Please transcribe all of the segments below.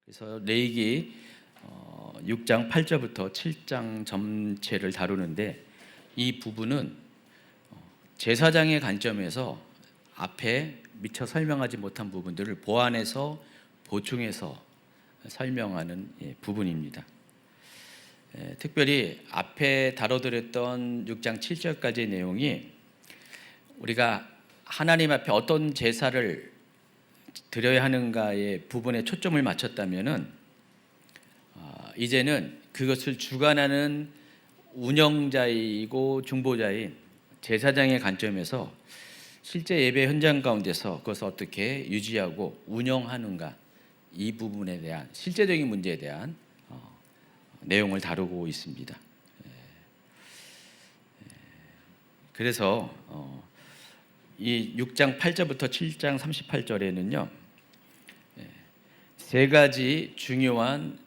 그래서 레위기 6장 8절부터 7장 전체를 다루는데 이 부분은 제사장의 관점에서 앞에 미처 설명하지 못한 부분들을 보완해서 보충해서 설명하는 부분입니다. 특별히 앞에 다뤄드렸던 6장 7절까지의 내용이 우리가 하나님 앞에 어떤 제사를 드려야 하는가의 부분에 초점을 맞췄다면은 이제는 그것을 주관하는 운영자이고 중보자인 제사장의 관점에서 실제 예배 현장 가운데서 그것을 어떻게 유지하고 운영하는가 이 부분에 대한 실제적인 문제에 대한 내용을 다루고 있습니다. 그래서 이 6장 8절부터 7장 38절에는요 세 가지 중요한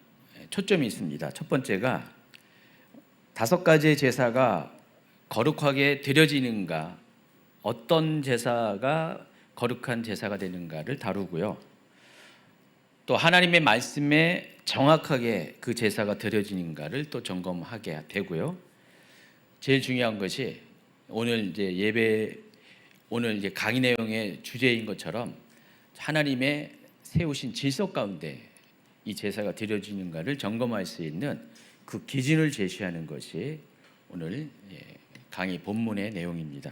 초점이 있습니다. 첫 번째가 5가지의 제사가 거룩하게 드려지는가, 어떤 제사가 거룩한 제사가 되는가를 다루고요. 또 하나님의 말씀에 정확하게 그 제사가 드려지는가를 또 점검하게 되고요. 제일 중요한 것이 오늘 이제 강의 내용의 주제인 것처럼 하나님의 세우신 질서 가운데 이 제사가 드려지는가를 점검할 수 있는 그 기준을 제시하는 것이 오늘 강의 본문의 내용입니다.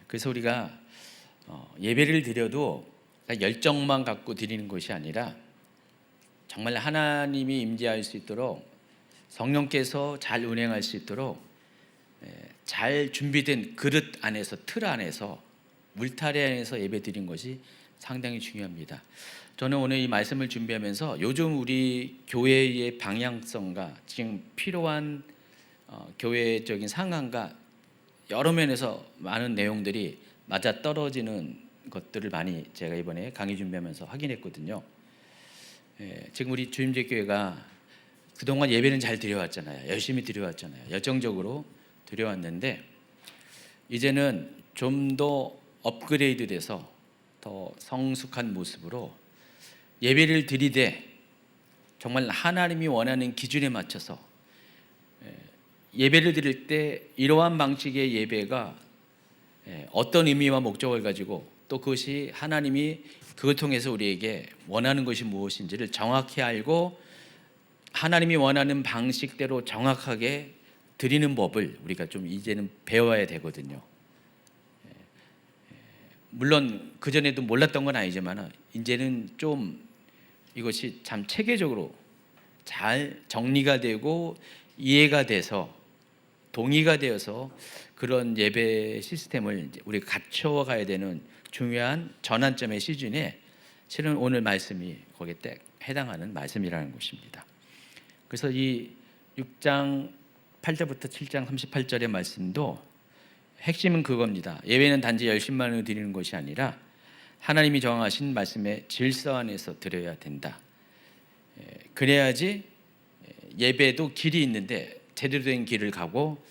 그래서 우리가 예배를 드려도 열정만 갖고 드리는 것이 아니라 정말 하나님이 임재할 수 있도록 성령께서 잘 운행할 수 있도록 잘 준비된 그릇 안에서, 틀 안에서, 물타리 안에서 예배 드린 것이 상당히 중요합니다. 저는 오늘 이 말씀을 준비하면서 요즘 우리 교회의 방향성과 지금 필요한 교회적인 상황과 여러 면에서 많은 내용들이 맞아떨어지는 것들을 많이 제가 이번에 강의 준비하면서 확인했거든요. 지금 우리 주임제 교회가 그동안 예배는 잘 드려왔잖아요. 열심히 드려왔잖아요. 열정적으로 드려왔는데 이제는 좀 더 업그레이드 돼서 더 성숙한 모습으로 예배를 드리되 정말 하나님이 원하는 기준에 맞춰서 예배를 드릴 때 이러한 방식의 예배가 어떤 의미와 목적을 가지고 또 그것이 하나님이 그걸 통해서 우리에게 원하는 것이 무엇인지를 정확히 알고 하나님이 원하는 방식대로 정확하게 드리는 법을 우리가 좀 이제는 배워야 되거든요. 물론 그전에도 몰랐던 건 아니지만 이제는 좀 이것이 참 체계적으로 잘 정리가 되고 이해가 돼서 동의가 되어서 그런 예배 시스템을 우리가 갖춰가야 되는 중요한 전환점의 시즌에 실은 오늘 말씀이 거기에 딱 해당하는 말씀이라는 것입니다. 그래서 이 6장 8절부터 7장 38절의 말씀도 핵심은 그겁니다. 예배는 단지 열심만을 드리는 것이 아니라 하나님이 정하신 말씀의 질서 안에서 드려야 된다. 그래야지 예배도 길이 있는데 제대로 된 길을 가고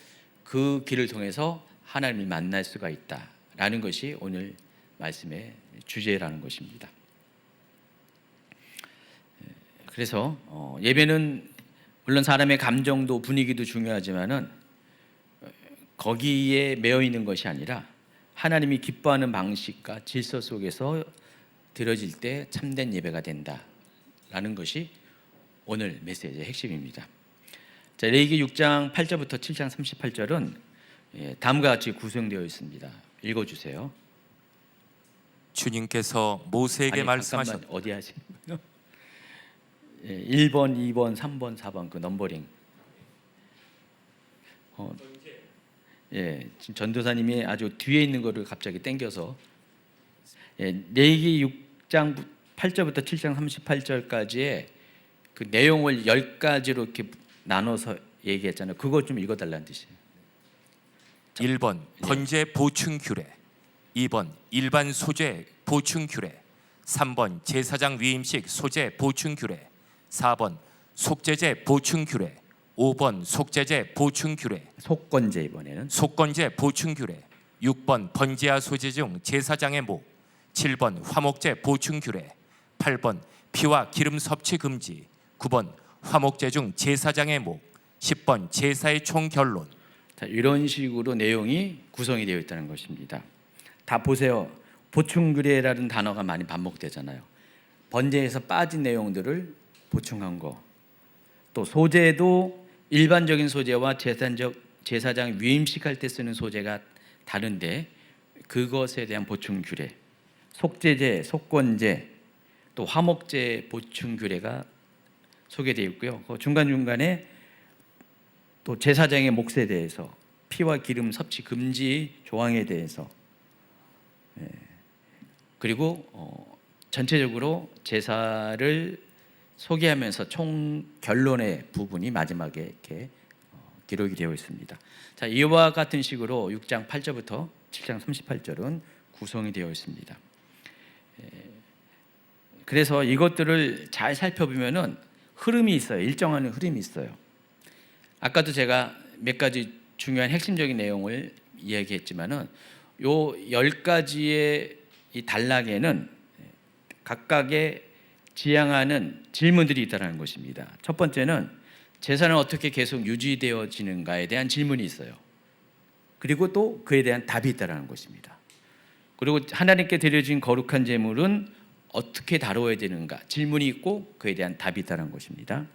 그 길을 통해서 하나님을 만날 수가 있다라는 것이 오늘 말씀의 주제라는 것입니다. 그래서 예배는 물론 사람의 감정도 분위기도 중요하지만은 거기에 매여 있는 것이 아니라 하나님이 기뻐하는 방식과 질서 속에서 드려질 때 참된 예배가 된다라는 것이 오늘 메시지의 핵심입니다. 자, 레위기 6장 8절부터 7장 38절은 다음과 같이 구성되어 있습니다. 읽어주세요. 주님께서 모세에게 말씀하셨다. 어디 하시는 거예요? 1번, 2번, 3번, 4번 그 넘버링. 지금 전도사님이 아주 뒤에 있는 거를 갑자기 땡겨서 레위기 6장 8절부터 7장 38절까지의 그 내용을 10가지로 이렇게 나눠서 얘기했잖아요. 그거 좀 읽어달라는 뜻이에요. 1번 번제 보충 규례, 2번 일반 소제 보충 규례, 3번 제사장 위임식 소제 보충 규례, 4번 속죄제 보충 규례, 5번 속죄제 보충 규례, 속건제 이번에는 속건제 보충 규례, 6번 번제와 소제 중 제사장의 목, 7번 화목제 보충 규례, 8번 피와 기름 섭취 금지. 9번 화목제 중 제사장의 목. 10번 제사의 총 결론. 자, 이런 식으로 내용이 구성이 되어 있다는 것입니다. 다 보세요. 보충규례라는 단어가 많이 반복되잖아요. 번제에서 빠진 내용들을 보충한 거. 또 소제도 일반적인 소제와 제사장 위임식할 때 쓰는 소제가 다른데 그것에 대한 보충규례, 속제제, 속건제, 또 화목제 보충규례가 소개되어 있고요. 그 중간중간에 또 제사장의 몫에 대해서 피와 기름 섭취 금지 조항에 대해서 그리고 전체적으로 제사를 소개하면서 총 결론의 부분이 마지막에 이렇게 기록이 되어 있습니다. 자, 이와 같은 식으로 6장 8절부터 7장 38절은 구성이 되어 있습니다. 그래서 이것들을 잘 살펴보면은 흐름이 있어요. 일정한 흐름이 있어요. 아까도 제가 몇 가지 중요한 핵심적인 내용을 이야기했지만은 요 10가지의 이 단락에는 각각의 지향하는 질문들이 있다는 것입니다. 첫 번째는 제사는 어떻게 계속 유지되어지는가에 대한 질문이 있어요. 그리고 또 그에 대한 답이 있다는 것입니다. 그리고 하나님께 드려진 거룩한 제물은 어떻게 다루어야 되는가 질문이 있고 그에 대한 답이 있다는 것입니다.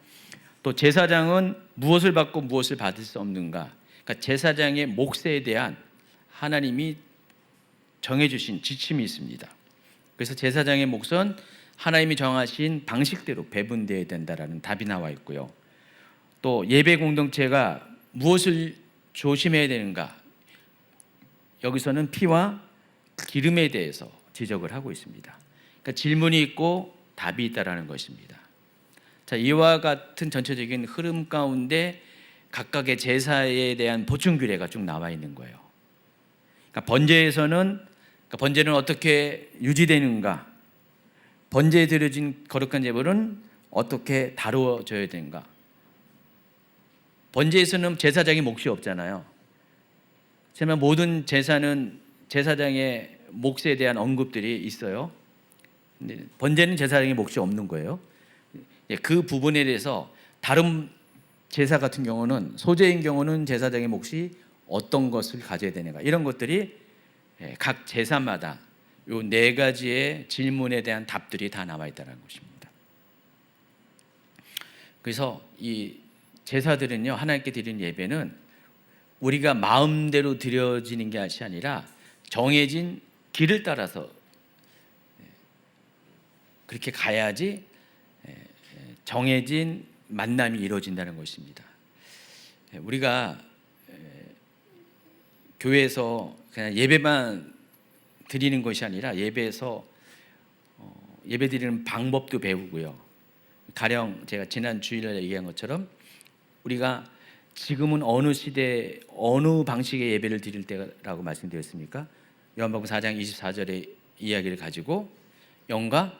또 제사장은 무엇을 받고 무엇을 받을 수 없는가, 그러니까 제사장의 몫에 대한 하나님이 정해주신 지침이 있습니다. 그래서 제사장의 몫은 하나님이 정하신 방식대로 배분되어야 된다라는 답이 나와 있고요. 또 예배 공동체가 무엇을 조심해야 되는가, 여기서는 피와 기름에 대해서 지적을 하고 있습니다. 그러니까 질문이 있고 답이 있다라는 것입니다. 자, 이와 같은 전체적인 흐름 가운데 각각의 제사에 대한 보충 규례가 쭉 나와 있는 거예요. 그러니까 번제는 어떻게 유지되는가, 번제에 드려진 거룩한 제물은 어떻게 다루어져야 되는가. 번제에서는 제사장의 몫이 없잖아요. 하지만 모든 제사는 제사장의 몫에 대한 언급들이 있어요. 근데 번제는 제사장의 몫이 없는 거예요. 그 부분에 대해서 다른 제사 같은 경우는, 소제인 경우는 제사장의 몫이 어떤 것을 가져야 되는가, 이런 것들이 각 제사마다 요 4가지의 질문에 대한 답들이 다 나와 있다는 것입니다. 그래서 이 제사들은요, 하나님께 드리는 예배는 우리가 마음대로 드려지는 것이 아니라 정해진 길을 따라서 그렇게 가야지 정해진 만남이 이루어진다는 것입니다. 우리가 교회에서 그냥 예배만 드리는 것이 아니라 예배에서 예배 드리는 방법도 배우고요. 가령 제가 지난 주일에 얘기한 것처럼 우리가 지금은 어느 시대 어느 방식의 예배를 드릴 때라고 말씀드렸습니까? 요한복음 4장 24절의 이야기를 가지고 영과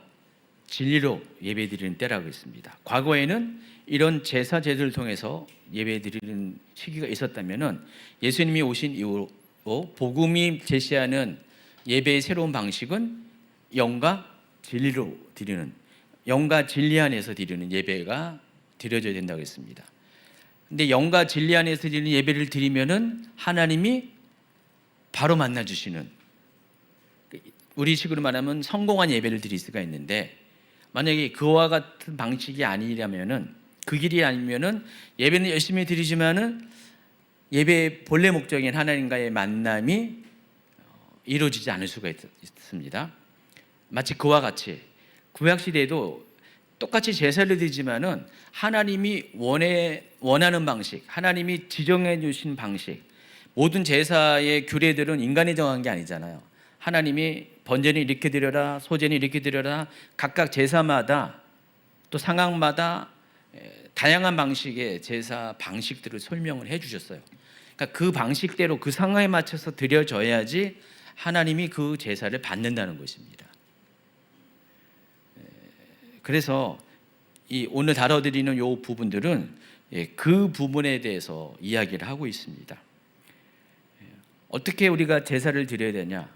진리로 예배 드리는 때라고 했습니다. 과거에는 이런 제사 제도를 통해서 예배 드리는 시기가 있었다면은 예수님이 오신 이후로 복음이 제시하는 예배의 새로운 방식은 영과 진리로 드리는, 영과 진리 안에서 드리는 예배가 드려져야 된다고 했습니다. 근데 영과 진리 안에서 드리는 예배를 드리면은 하나님이 바로 만나 주시는, 우리식으로 말하면 성공한 예배를 드릴 수가 있는데, 만약에 그와 같은 방식이 아니라면은, 그 길이 아니면은 예배는 열심히 드리지만은 예배의 본래 목적인 하나님과의 만남이 이루어지지 않을 수가 있습니다. 마치 그와 같이 구약 시대에도 똑같이 제사를 드리지만은 하나님이 원하는 방식, 하나님이 지정해 주신 방식, 모든 제사의 규례들은 인간이 정한 게 아니잖아요. 하나님이 번제는 이렇게 드려라, 소제는 이렇게 드려라, 각각 제사마다 또 상황마다 다양한 방식의 제사 방식들을 설명을 해 주셨어요. 그러니까 그 방식대로 그 상황에 맞춰서 드려져야지 하나님이 그 제사를 받는다는 것입니다. 그래서 이 오늘 다뤄드리는 이 부분들은 그 부분에 대해서 이야기를 하고 있습니다. 어떻게 우리가 제사를 드려야 되냐?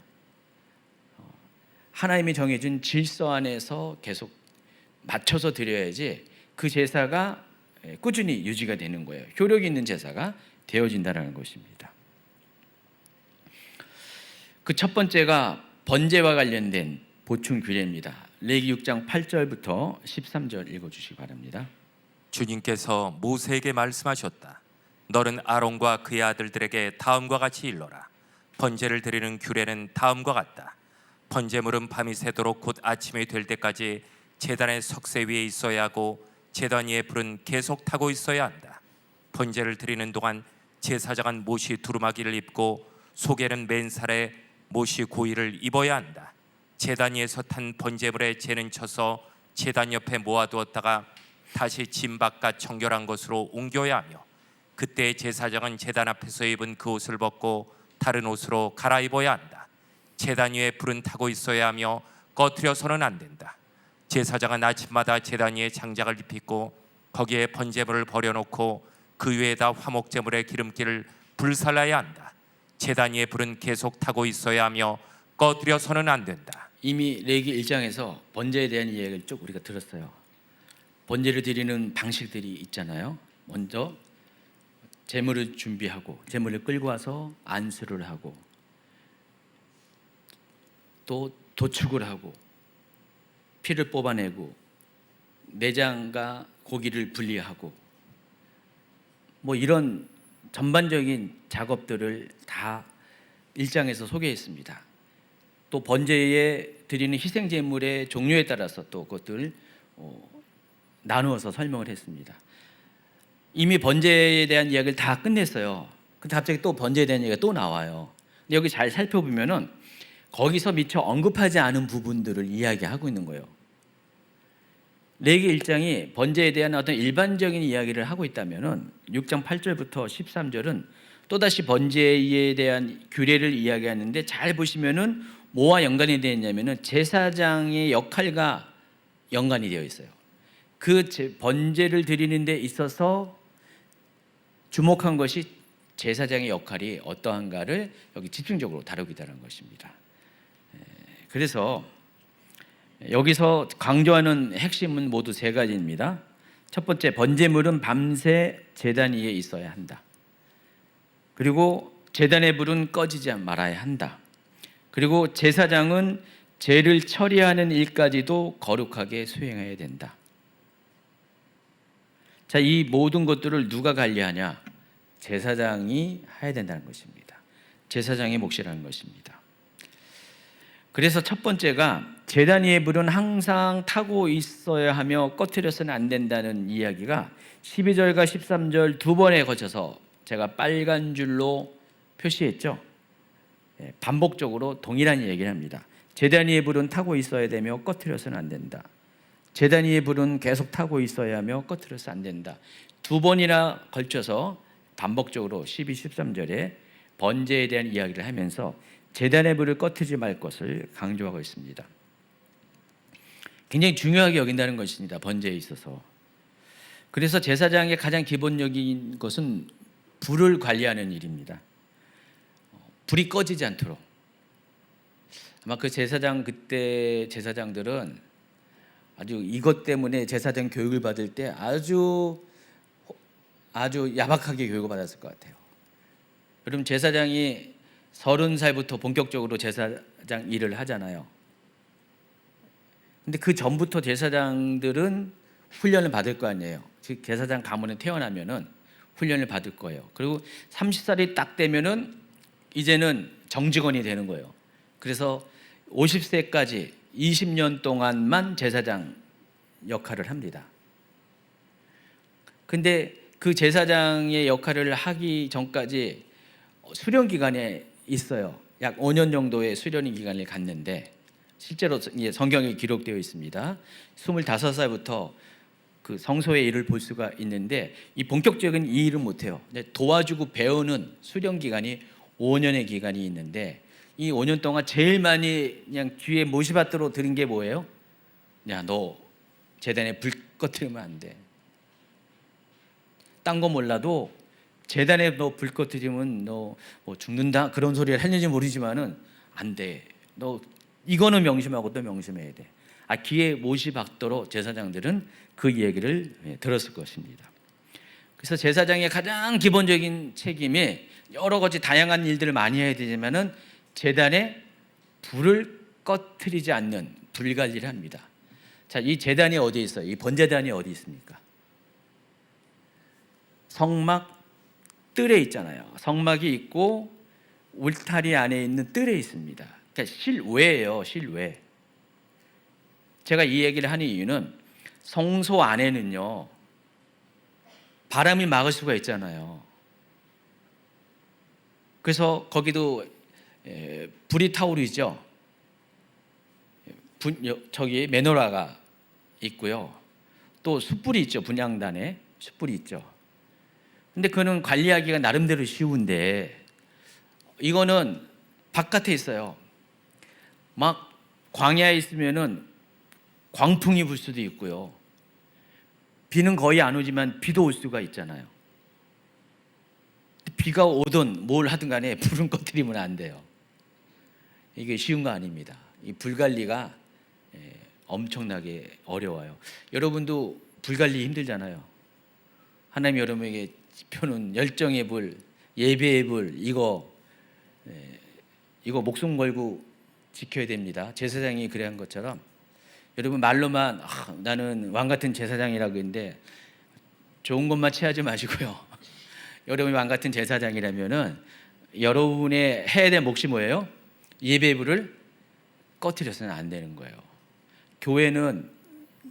하나님이 정해준 질서 안에서 계속 맞춰서 드려야지 그 제사가 꾸준히 유지가 되는 거예요. 효력 있는 제사가 되어진다는 것입니다. 그 첫 번째가 번제와 관련된 보충 규례입니다. 레위기 6장 8절부터 13절 읽어주시기 바랍니다. 주님께서 모세에게 말씀하셨다. 너는 아론과 그의 아들들에게 다음과 같이 일러라. 번제를 드리는 규례는 다음과 같다. 번제물은 밤이 새도록 곧 아침이 될 때까지 제단의 석쇠 위에 있어야 하고 제단 위에 불은 계속 타고 있어야 한다. 번제를 드리는 동안 제사장은 못이 두루마기를 입고 속에는 맨살에 못이 고이를 입어야 한다. 제단 위에서 탄 번제물에 재는 쳐서 제단 옆에 모아두었다가 다시 진 바깥 정결한 것으로 옮겨야 하며 그때 제사장은 제단 앞에서 입은 그 옷을 벗고 다른 옷으로 갈아입어야 한다. 제단 위에 불은 타고 있어야 하며 꺼트려서는 안 된다. 제사장은 아침마다 제단 위에 장작을 입히고 거기에 번제물을 버려놓고 그 위에다 화목제물의 기름기를 불살라야 한다. 제단 위에 불은 계속 타고 있어야 하며 꺼트려서는 안 된다. 이미 레위기 1장에서 번제에 대한 이야기를 쭉 우리가 들었어요. 번제를 드리는 방식들이 있잖아요. 먼저 제물을 준비하고 제물을 끌고 와서 안수를 하고 또 도축을 하고 피를 뽑아내고 내장과 고기를 분리하고 뭐 이런 전반적인 작업들을 다 1장에서 소개했습니다. 또 번제에 드리는 희생 제물의 종류에 따라서 또 그것들 나누어서 설명을 했습니다. 이미 번제에 대한 이야기를 다 끝냈어요. 근데 갑자기 또 번제에 대한 얘기가 또 나와요. 근데 여기 잘 살펴보면은 거기서 미처 언급하지 않은 부분들을 이야기하고 있는 거예요. 레위기 1장이 번제에 대한 어떤 일반적인 이야기를 하고 있다면은 6장 8절부터 13절은 또다시 번제에 대한 규례를 이야기하는데 잘 보시면은 뭐와 연관이 되어 있냐면은 제사장의 역할과 연관이 되어 있어요. 그 번제를 드리는 데 있어서 주목한 것이 제사장의 역할이 어떠한가를 여기 집중적으로 다루기다라는 것입니다. 그래서 여기서 강조하는 핵심은 모두 세 가지입니다. 첫 번째, 번제물은 밤새 제단 위에 있어야 한다. 그리고 제단의 불은 꺼지지 말아야 한다. 그리고 제사장은 죄를 처리하는 일까지도 거룩하게 수행해야 된다. 자, 이 모든 것들을 누가 관리하냐? 제사장이 해야 된다는 것입니다. 제사장의 몫이라는 것입니다. 그래서 첫 번째가 제단 위의 불은 항상 타고 있어야 하며 꺼트려서는 안 된다는 이야기가 12절과 13절 두 번에 거쳐서 제가 빨간 줄로 표시했죠. 반복적으로 동일한 얘기를 합니다. 제단 위의 불은 타고 있어야 되며 꺼트려서는 안 된다. 제단 위의 불은 계속 타고 있어야 하며 꺼트려서 안 된다. 두 번이나 걸쳐서 반복적으로 12, 13절에 번제에 대한 이야기를 하면서 제단의 불을 꺼트리지 말 것을 강조하고 있습니다. 굉장히 중요하게 여긴다는 것입니다. 번제에 있어서. 그래서 제사장의 가장 기본적인 것은 불을 관리하는 일입니다. 불이 꺼지지 않도록. 아마 그 제사장 그때 제사장들은 아주 이것 때문에 제사장 교육을 받을 때 아주 야박하게 교육을 받았을 것 같아요. 여러분 제사장이 30살부터 본격적으로 제사장 일을 하잖아요. 근데 그 전부터 제사장들은 훈련을 받을 거 아니에요. 즉 제사장 가문에 태어나면은 훈련을 받을 거예요. 그리고 30살이 딱 되면은 이제는 정직원이 되는 거예요. 그래서 50세까지 20년 동안만 제사장 역할을 합니다. 근데 그 제사장의 역할을 하기 전까지 수련 기간에 있어요. 약 5년 정도의 수련 기간을 갖는데 실제로 성경에 기록되어 있습니다. 25살부터 그 성소의 일을 볼 수가 있는데 이 본격적인 이 일은 못해요. 도와주고 배우는 수련 기간이 5년의 기간이 있는데 이 5년 동안 제일 많이 그냥 귀에 못이밭으로 들은 게 뭐예요? 야, 너 제단에 불 꺼트리면 안 돼. 딴 거 몰라도 제단에 너 불 꺼트리면 너 뭐 죽는다 그런 소리를 했는지 모르지만은 안 돼. 너 이거는 명심하고 또 명심해야 돼. 귀에 못이 박도록 제사장들은 그 얘기를 들었을 것입니다. 그래서 제사장의 가장 기본적인 책임이 여러 가지 다양한 일들을 많이 해야 되지만은 제단에 불을 꺼트리지 않는 불관리를 합니다. 자, 이 제단이 어디 있어요? 이 번제단이 어디 있습니까? 성막 뜰에 있잖아요. 성막이 있고 울타리 안에 있는 뜰에 있습니다. 그러니까 실외예요, 실외. 제가 이 얘기를 하는 이유는 성소 안에는요 바람이 막을 수가 있잖아요. 그래서 거기도 불이 타오르죠. 저기 메노라가 있고요. 또 숯불이 있죠. 분향단에 숯불이 있죠. 근데 그는 관리하기가 나름대로 쉬운데 이거는 바깥에 있어요. 막 광야에 있으면은 광풍이 불 수도 있고요. 비는 거의 안 오지만 비도 올 수가 있잖아요. 비가 오든 뭘 하든 간에 불은 꺼뜨리면 안 돼요. 이게 쉬운 거 아닙니다. 이 불관리가 엄청나게 어려워요. 여러분도 불관리 힘들잖아요. 하나님 여러분에게 펴놓은 열정의 불, 예배의 불, 이거 목숨 걸고 지켜야 됩니다. 제사장이 그래 한 것처럼 여러분 말로만 나는 왕 같은 제사장이라고 했는데 좋은 것만 취하지 마시고요. 여러분이 왕 같은 제사장이라면은 여러분의 해야 될 몫이 뭐예요? 예배의 불을 꺼트려서는 안 되는 거예요. 교회는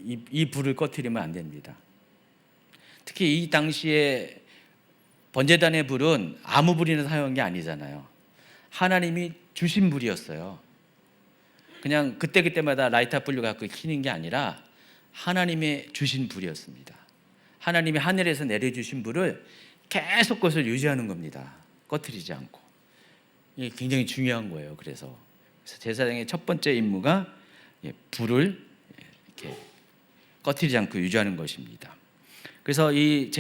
이 불을 꺼트리면 안 됩니다. 특히 이 당시에 번제단의 불은 아무 불이나 사용한 게 아니잖아요. 하나님이 주신 불이었어요. 그냥 그때그때마다 라이터 불로 갖고 켜는 게 아니라 하나님의 주신 불이었습니다. 하나님이 하늘에서 내려주신 불을 계속 그것을 유지하는 겁니다. 꺼트리지 않고. 이게 굉장히 중요한 거예요. 그래서 제사장의 첫 번째 임무가 불을 이렇게 꺼트리지 않고 유지하는 것입니다. 그래서 이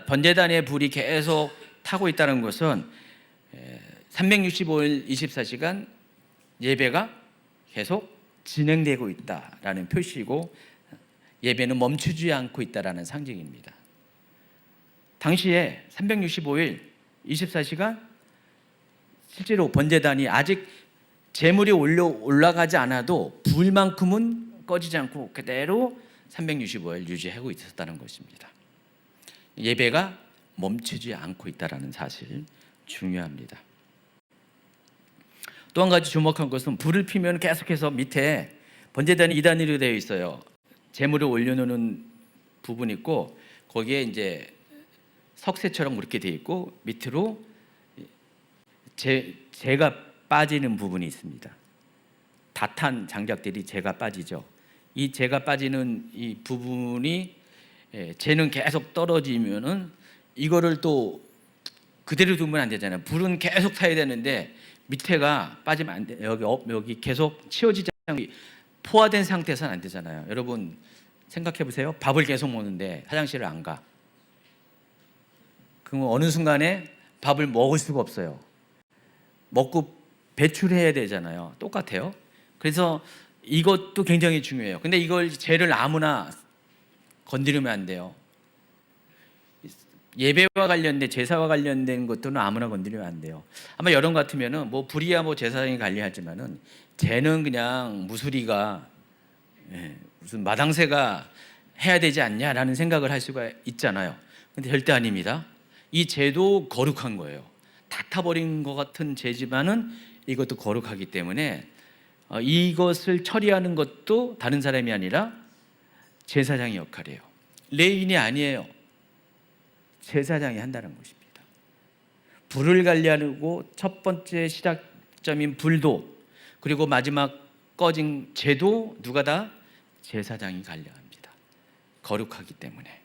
번제단의 불이 계속 타고 있다는 것은 365일 24시간 예배가 계속 진행되고 있다라는 표시이고 예배는 멈추지 않고 있다라는 상징입니다. 당시에 365일 24시간 실제로 번제단이 아직 제물이 올라가지 않아도 불만큼은 꺼지지 않고 그대로 365일 유지하고 있었다는 것입니다. 예배가 멈추지 않고 있다는 사실 중요합니다. 또 한 가지 주목한 것은 불을 피면 계속해서 밑에 번제단이 2단으로 되어 있어요. 제물을 올려놓는 부분이 있고 거기에 이제 석쇠처럼 그렇게 되어 있고 밑으로 재가 빠지는 부분이 있습니다. 다 탄 장작들이 재가 빠지죠. 이 재가 빠지는 이 부분이 재는 계속 떨어지면은 이거를 또 그대로 두면 안 되잖아요. 불은 계속 타야 되는데 밑에가 빠지면 안 돼요. 여기 계속 치워지지 않고 포화된 상태에서는 안 되잖아요. 여러분 생각해 보세요. 밥을 계속 먹는데 화장실을 안 가. 그럼 어느 순간에 밥을 먹을 수가 없어요. 먹고 배출해야 되잖아요. 똑같아요. 그래서 이것도 굉장히 중요해요. 근데 이걸 재를 아무나 건드리면 안 돼요. 예배와 관련된 제사와 관련된 것들은 아무나 건드리면 안 돼요. 아마 여러분 같으면은 뭐 불이야 뭐 제사장이 관리하지만은 재는 그냥 무수리가 무슨 마당새가 해야 되지 않냐라는 생각을 할 수가 있잖아요. 근데 절대 아닙니다. 이 재도 거룩한 거예요. 다 타버린 것 같은 재지만은 이것도 거룩하기 때문에 이것을 처리하는 것도 다른 사람이 아니라 제사장의 역할이에요. 레위인이 아니에요. 제사장이 한다는 것입니다. 불을 관리하고 첫 번째 시작점인 불도 그리고 마지막 꺼진 재도 누가 다? 제사장이 관리합니다. 거룩하기 때문에.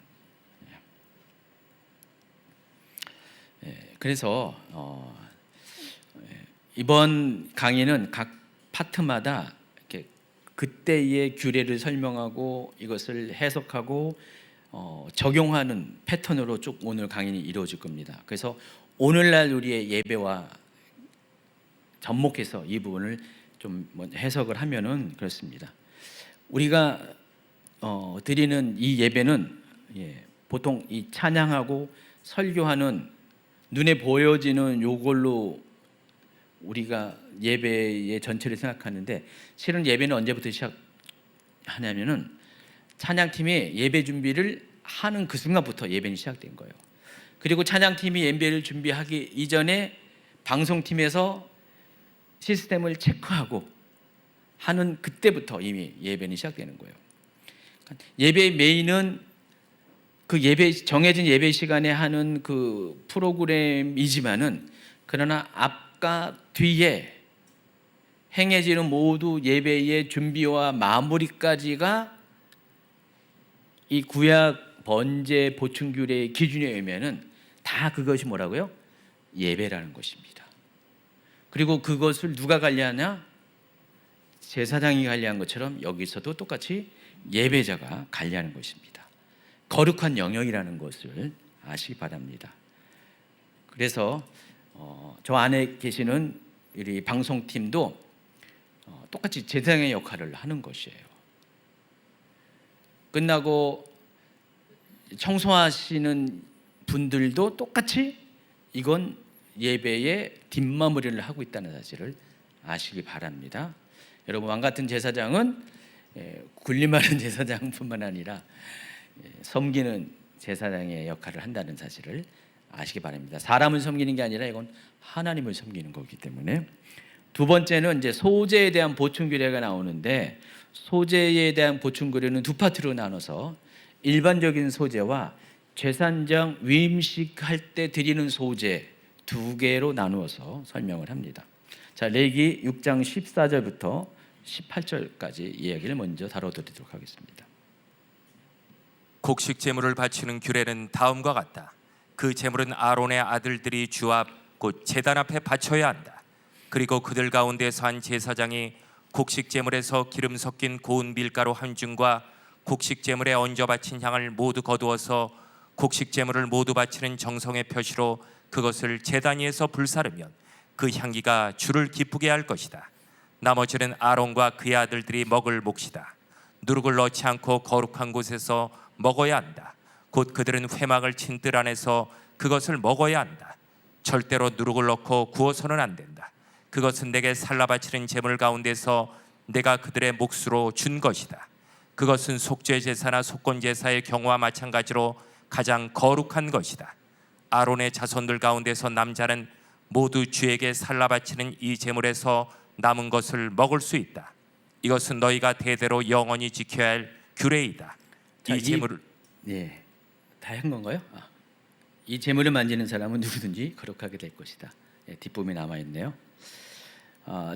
그래서 이번 강의는 각 파트마다 이렇게 그때의 규례를 설명하고 이것을 해석하고 적용하는 패턴으로 쭉 오늘 강의는 이루어질 겁니다. 그래서 오늘날 우리의 예배와 접목해서 이 부분을 좀 해석을 하면은 그렇습니다. 우리가 드리는 이 예배는 보통 이 찬양하고 설교하는 눈에 보여지는 요걸로 우리가 예배의 전체를 생각하는데, 실은 예배는 언제부터 시작하냐면은 찬양팀이 예배 준비를 하는 그 순간부터 예배는 시작된 거예요. 그리고 찬양팀이 예배를 준비하기 이전에 방송팀에서 시스템을 체크하고 하는 그때부터 이미 예배는 시작되는 거예요. 예배의 메인은 그 정해진 예배 시간에 하는 그 프로그램이지만은, 그러나 앞과 뒤에 행해지는 모두 예배의 준비와 마무리까지가 이 구약 번제 보충 규례의 기준에 의하면은 다 그것이 뭐라고요? 예배라는 것입니다. 그리고 그것을 누가 관리하냐? 제사장이 관리한 것처럼 여기서도 똑같이 예배자가 관리하는 것입니다. 거룩한 영역이라는 것을 아시기 바랍니다. 그래서 저 안에 계시는 우리 방송팀도 똑같이 제사장의 역할을 하는 것이에요. 끝나고 청소하시는 분들도 똑같이 이건 예배의 뒷마무리를 하고 있다는 사실을 아시기 바랍니다. 여러분, 왕 같은 제사장은 군림하는 제사장뿐만 아니라 섬기는 제사장의 역할을 한다는 사실을 아시기 바랍니다. 사람을 섬기는 게 아니라 이건 하나님을 섬기는 거기 때문에. 두 번째는 이제 소제에 대한 보충 규례가 나오는데, 소제에 대한 보충 규례는 두 파트로 나눠서 일반적인 소제와 제사장 위임식 할 때 드리는 소제 두 개로 나누어서 설명을 합니다. 자, 레위기 6장 14절부터 18절까지 이야기를 먼저 다뤄드리도록 하겠습니다. 곡식 제물을 바치는 규례는 다음과 같다. 그 제물은 아론의 아들들이 주 앞 곧 제단 앞에 바쳐야 한다. 그리고 그들 가운데서 한 제사장이 곡식 제물에서 기름 섞인 고운 밀가루 한 줌과 곡식 제물에 얹어 바친 향을 모두 거두어서 곡식 제물을 모두 바치는 정성의 표시로 그것을 제단 위에서 불사르면 그 향기가 주를 기쁘게 할 것이다. 나머지는 아론과 그의 아들들이 먹을 몫이다. 누룩을 넣지 않고 거룩한 곳에서 먹어야 한다. 곧 그들은 회막을 친 뜰 안에서 그것을 먹어야 한다. 절대로 누룩을 넣고 구워서는 안 된다. 그것은 내게 살라 바치는 제물 가운데서 내가 그들의 몫으로 준 것이다. 그것은 속죄 제사나 속건 제사의 경우와 마찬가지로 가장 거룩한 것이다. 아론의 자손들 가운데서 남자는 모두 주에게 살라 바치는 이 제물에서 남은 것을 먹을 수 있다. 이것은 너희가 대대로 영원히 지켜야 할 규례이다. 이 제물을 다 한 건가요? 이 제물을 만지는 사람은 누구든지 거룩하게 될 것이다. 뒷부분이 남아 있네요.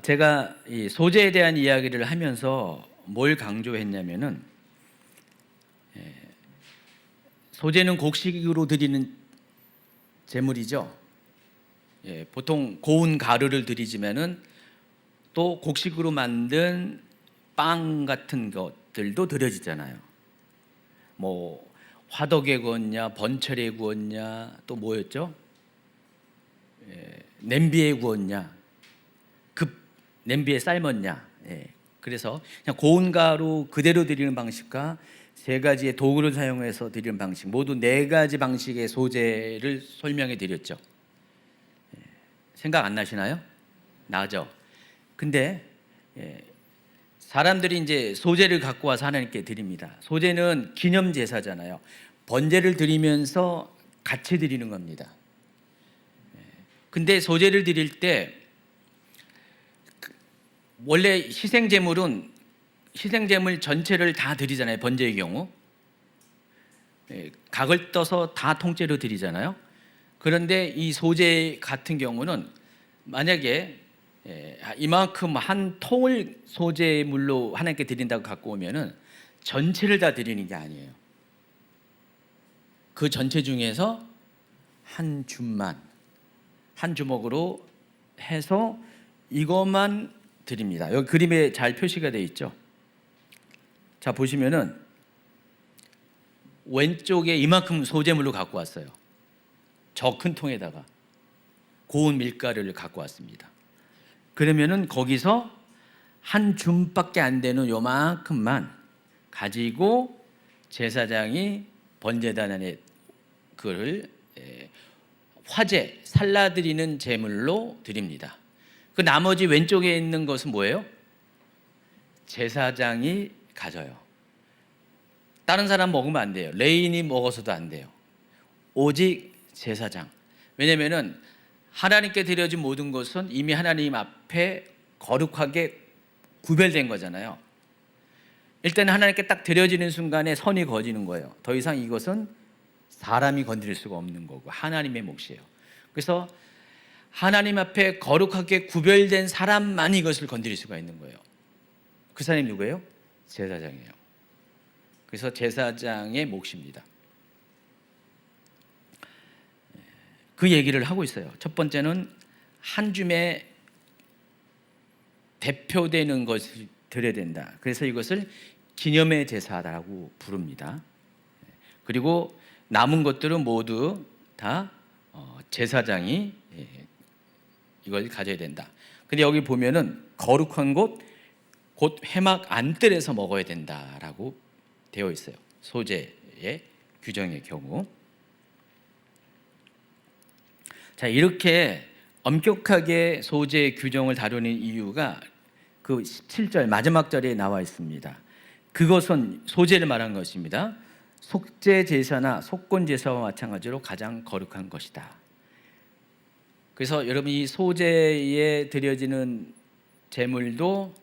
제가 이 소제에 대한 이야기를 하면서 뭘 강조했냐면은, 소제는 곡식으로 드리는 제물이죠. 보통 고운 가루를 드리지만은 또 곡식으로 만든 빵 같은 것들도 드려지잖아요. 뭐 화덕에 구웠냐, 번철에 구웠냐, 또 뭐였죠? 냄비에 구웠냐, 냄비에 삶았냐. 그래서 그냥 고운 가루 그대로 드리는 방식과 세 가지의 도구를 사용해서 드리는 방식, 모두 네 가지 방식의 소제를 설명해 드렸죠. 생각 안 나시나요? 나죠. 근데 사람들이 이제 소제를 갖고 와서 하나님께 드립니다. 소제는 기념 제사잖아요. 번제를 드리면서 같이 드리는 겁니다. 근데 소제를 드릴 때 원래 희생제물 전체를 다 드리잖아요. 번제의 경우 각을 떠서 다 통째로 드리잖아요. 그런데 이 소제 같은 경우는 만약에 이만큼 한 통을 소제물로 하나님께 드린다고 갖고 오면은 전체를 다 드리는 게 아니에요. 그 전체 중에서 한 줌만, 한 주먹으로 해서 이것만 드립니다. 여기 그림에 잘 표시가 되어 있죠. 자, 보시면은 왼쪽에 이만큼 소제물로 갖고 왔어요. 저 큰 통에다가 고운 밀가루를 갖고 왔습니다. 그러면은 거기서 한 줌밖에 안 되는 요만큼만 가지고 제사장이 번제단 안에 그를 화제 살라드리는 제물로 드립니다. 그 나머지 왼쪽에 있는 것은 뭐예요? 제사장이 가져요. 다른 사람 먹으면 안 돼요. 레인이 먹어서도 안 돼요. 오직 제사장. 왜냐하면 하나님께 드려진 모든 것은 이미 하나님 앞에 거룩하게 구별된 거잖아요. 일단 하나님께 딱 드려지는 순간에 선이 거지는 거예요. 더 이상 이것은 사람이 건드릴 수가 없는 거고 하나님의 몫이에요. 그래서 하나님 앞에 거룩하게 구별된 사람만 이것을 건드릴 수가 있는 거예요. 그 사람이 누구예요? 제사장이에요. 그래서 제사장의 몫입니다. 그 얘기를 하고 있어요. 첫 번째는 한 줌에 대표되는 것을 드려야 된다. 그래서 이것을 기념의 제사라고 부릅니다. 그리고 남은 것들은 모두 다 제사장이 이걸 가져야 된다. 근데 여기 보면은 거룩한 곳, 곧 회막 안뜰에서 먹어야 된다라고 되어 있어요. 소제의 규정의 경우. 자, 이렇게 엄격하게 소제의 규정을 다루는 이유가 그 17절 마지막 절에 나와 있습니다. 그것은 소제를 말한 것입니다. 속죄 제사나 속건 제사와 마찬가지로 가장 거룩한 것이다. 그래서 여러분 이 소제에 드려지는 제물도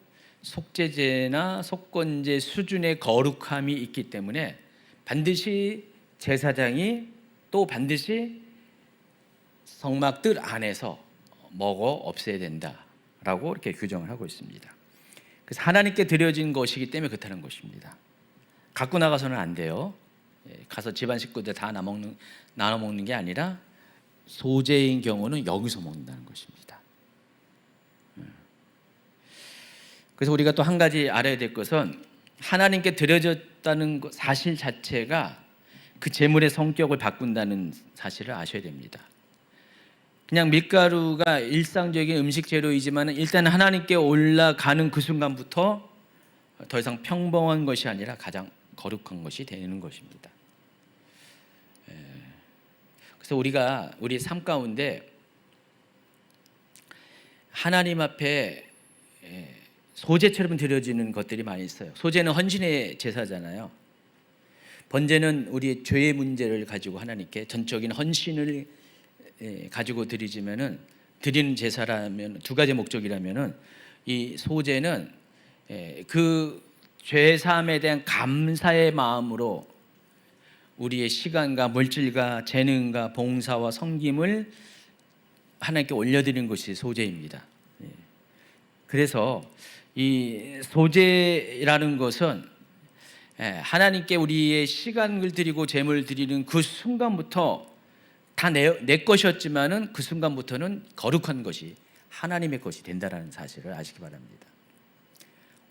속죄제나 속건제 수준의 거룩함이 있기 때문에 반드시 제사장이 또 반드시 성막들 안에서 먹어 없애야 된다라고 이렇게 규정을 하고 있습니다. 그래서 하나님께 드려진 것이기 때문에 그렇다는 것입니다. 갖고 나가서는 안 돼요. 가서 집안 식구들 다 나눠 먹는 게 아니라 소제인 경우는 여기서 먹는다는 것입니다. 그래서 우리가 또 한 가지 알아야 될 것은 하나님께 드려졌다는 사실 자체가 그 제물의 성격을 바꾼다는 사실을 아셔야 됩니다. 그냥 밀가루가 일상적인 음식 재료이지만 일단 하나님께 올라가는 그 순간부터 더 이상 평범한 것이 아니라 가장 거룩한 것이 되는 것입니다. 그래서 우리가 우리 삶 가운데 하나님 앞에 소제처럼 드려지는 것들이 많이 있어요. 소제는 헌신의 제사잖아요. 번제는 우리의 죄의 문제를 가지고 하나님께 전적인 헌신을 가지고 드리지면은 드리는 제사라면 두 가지 목적이라면은 이 소제는 그 죄 사함에 대한 감사의 마음으로 우리의 시간과 물질과 재능과 봉사와 섬김을 하나님께 올려드리는 것이 소제입니다. 그래서 이 소제라는 것은 하나님께 우리의 시간을 드리고 재물을 드리는 그 순간부터 다 내 것이었지만은 그 순간부터는 거룩한 것이 하나님의 것이 된다라는 사실을 아시기 바랍니다.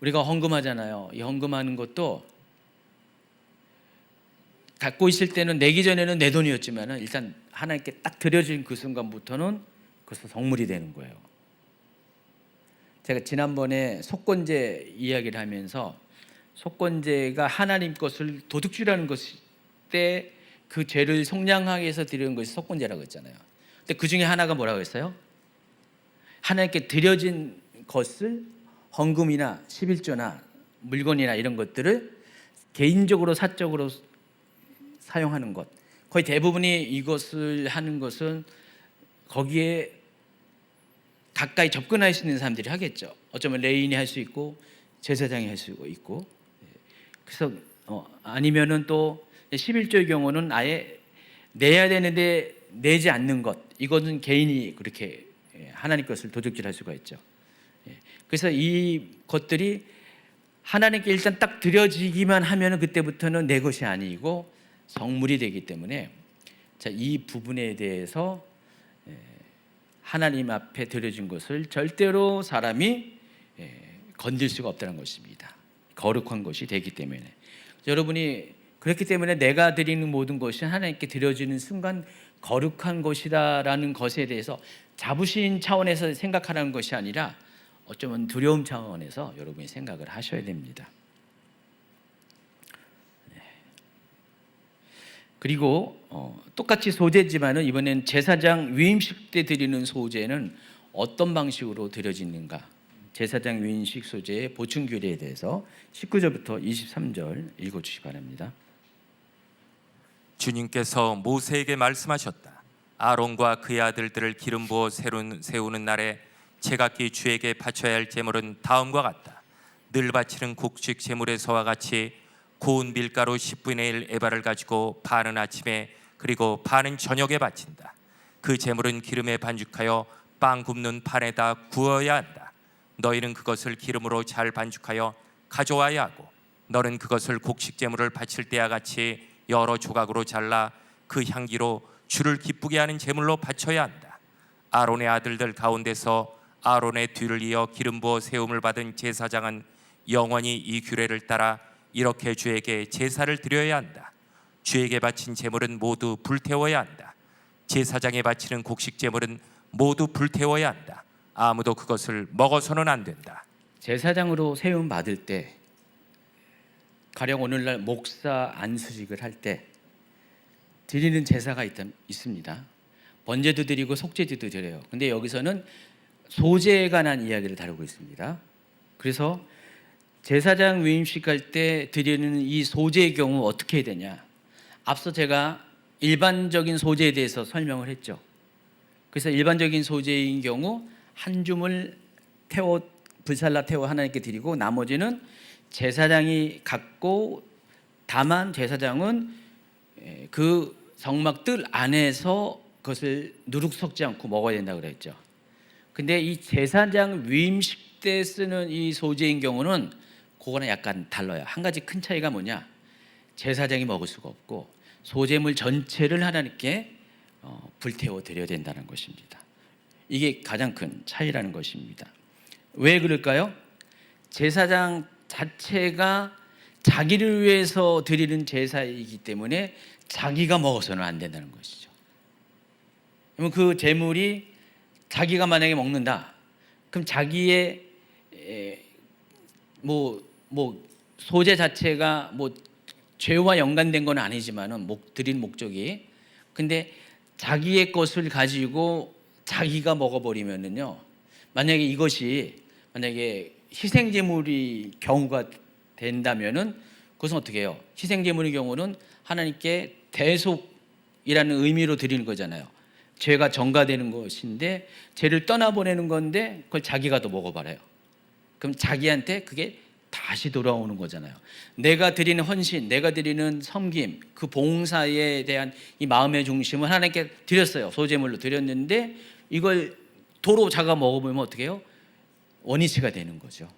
우리가 헌금하잖아요. 이 헌금하는 것도 갖고 있을 때는 내기 전에는 내 돈이었지만은 일단 하나님께 딱 드려진 그 순간부터는 그것은 성물이 되는 거예요. 제가 지난번에 속건제 이야기를 하면서 속건제가 하나님 것을 도둑질하는 것일 때 그 죄를 속량하기 위해서 드리는 것이 속건제라고 했잖아요. 근데 그 중에 하나가 뭐라고 했어요? 하나님께 드려진 것을 헌금이나 11조나 물건이나 이런 것들을 개인적으로 사적으로 사용하는 것. 거의 대부분이 이것을 하는 것은 거기에 가까이 접근할 수 있는 사람들이 하겠죠. 어쩌면 레인이 할 수 있고 제사장이 할 수 있고. 그래서 아니면은 또 11조의 경우는 아예 내야 되는데 내지 않는 것. 이것은 개인이 그렇게 하나님 것을 도둑질할 수가 있죠. 그래서 이 것들이 하나님께 일단 딱 드려지기만 하면은 그때부터는 내 것이 아니고 성물이 되기 때문에 자, 이 부분에 대해서 하나님 앞에 드려진 것을 절대로 사람이 건들 수가 없다는 것입니다. 거룩한 것이 되기 때문에. 여러분이 그렇기 때문에 내가 드리는 모든 것이 하나님께 드려지는 순간 거룩한 것이다라는 것에 대해서 자부심 차원에서 생각하라는 것이 아니라 어쩌면 두려움 차원에서 여러분이 생각을 하셔야 됩니다. 그리고 똑같이 소제지만은 이번엔 제사장 위임식 때 드리는 소제는 어떤 방식으로 드려지는가? 제사장 위임식 소제의 보충 규례에 대해서 19절부터 23절 읽어주시기 바랍니다. 주님께서 모세에게 말씀하셨다. 아론과 그의 아들들을 기름 부어 세우는 날에 제각기 주에게 바쳐야 할 제물은 다음과 같다. 늘 바치는 곡식 제물에서와 같이 고운 밀가루 10분의 1 에바를 가지고 반은 아침에 그리고 반은 저녁에 바친다. 그 제물은 기름에 반죽하여 빵 굽는 판에다 구워야 한다. 너희는 그것을 기름으로 잘 반죽하여 가져와야 하고 너는 그것을 곡식 제물을 바칠 때와 같이 여러 조각으로 잘라 그 향기로 주를 기쁘게 하는 제물로 바쳐야 한다. 아론의 아들들 가운데서 아론의 뒤를 이어 기름 부어 세움을 받은 제사장은 영원히 이 규례를 따라 이렇게 주에게 제사를 드려야 한다. 주에게 바친 제물은 모두 불태워야 한다. 제사장에 바치는 곡식 제물은 모두 불태워야 한다. 아무도 그것을 먹어서는 안 된다. 제사장으로 세움 받을 때, 가령 오늘날 목사 안수직을 할 때 드리는 제사가 있습니다. 번제도 드리고 속죄제도 드려요. 근데 여기서는 소제에 관한 이야기를 다루고 있습니다. 그래서 제사장 위임식 할 때 드리는 이 소제의 경우 어떻게 해야 되냐? 앞서 제가 일반적인 소제에 대해서 설명을 했죠. 그래서 일반적인 소제인 경우 한 줌을 불살라 태워 하나님께 드리고 나머지는 제사장이 갖고, 다만 제사장은 그 성막 뜰 안에서 그것을 누룩 섞지 않고 먹어야 된다고 그랬죠. 근데 이 제사장 위임식 때 쓰는 이 소제인 경우는 그거는 약간 달라요. 한 가지 큰 차이가 뭐냐? 제사장이 먹을 수가 없고 소제물 전체를 하나님께 불태워 드려야 된다는 것입니다. 이게 가장 큰 차이라는 것입니다. 왜 그럴까요? 제사장 자체가 자기를 위해서 드리는 제사이기 때문에 자기가 먹어서는 안 된다는 것이죠. 그러면 그 제물이 자기가 만약에 먹는다, 그럼 자기의 소제 자체가 죄와 연관된 건 아니지만은 드린 목적이, 근데 자기의 것을 가지고 자기가 먹어버리면은요, 만약에 이것이 희생제물이 경우가 된다면은 그것은 어떻게 해요? 희생제물의 경우는 하나님께 대속이라는 의미로 드리는 거잖아요. 죄가 전가되는 것인데 죄를 떠나보내는 건데 그걸 자기가 또 먹어버려요. 그럼 자기한테 그게 다시 돌아오는 거잖아요. 내가 드리는 헌신, 내가 드리는 섬김, 그 봉사에 대한 이 마음의 중심을 하나님께 드렸어요. 소제물로 드렸는데 이걸 도로 자가 먹어보면 어떻게 해요? 원위치가 되는 거죠.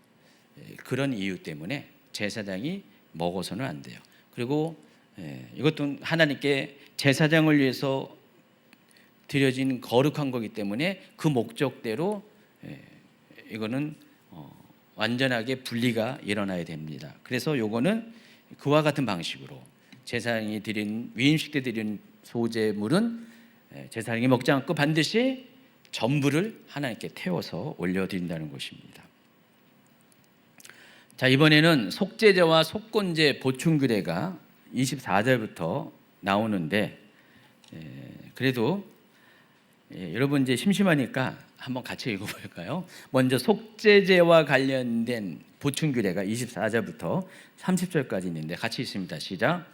그런 이유 때문에 제사장이 먹어서는 안 돼요. 그리고 이것도 하나님께 제사장을 위해서 드려진 거룩한 거기 때문에 그 목적대로 이거는 완전하게 분리가 일어나야 됩니다. 그래서 요거는 그와 같은 방식으로 제사장이 드린 위임식 때 드린 소제물은 제사장이 먹지 않고 반드시 전부를 하나님께 태워서 올려드린다는 것입니다. 자, 이번에는 속죄제와 속건제 보충 규례가 24절부터 나오는데 그래도 여러분 이제 심심하니까 한번 같이 읽어볼까요? 먼저 속죄제와 관련된 보충 규례가 24절부터 30절까지 있는데 같이 있습니다. 시작.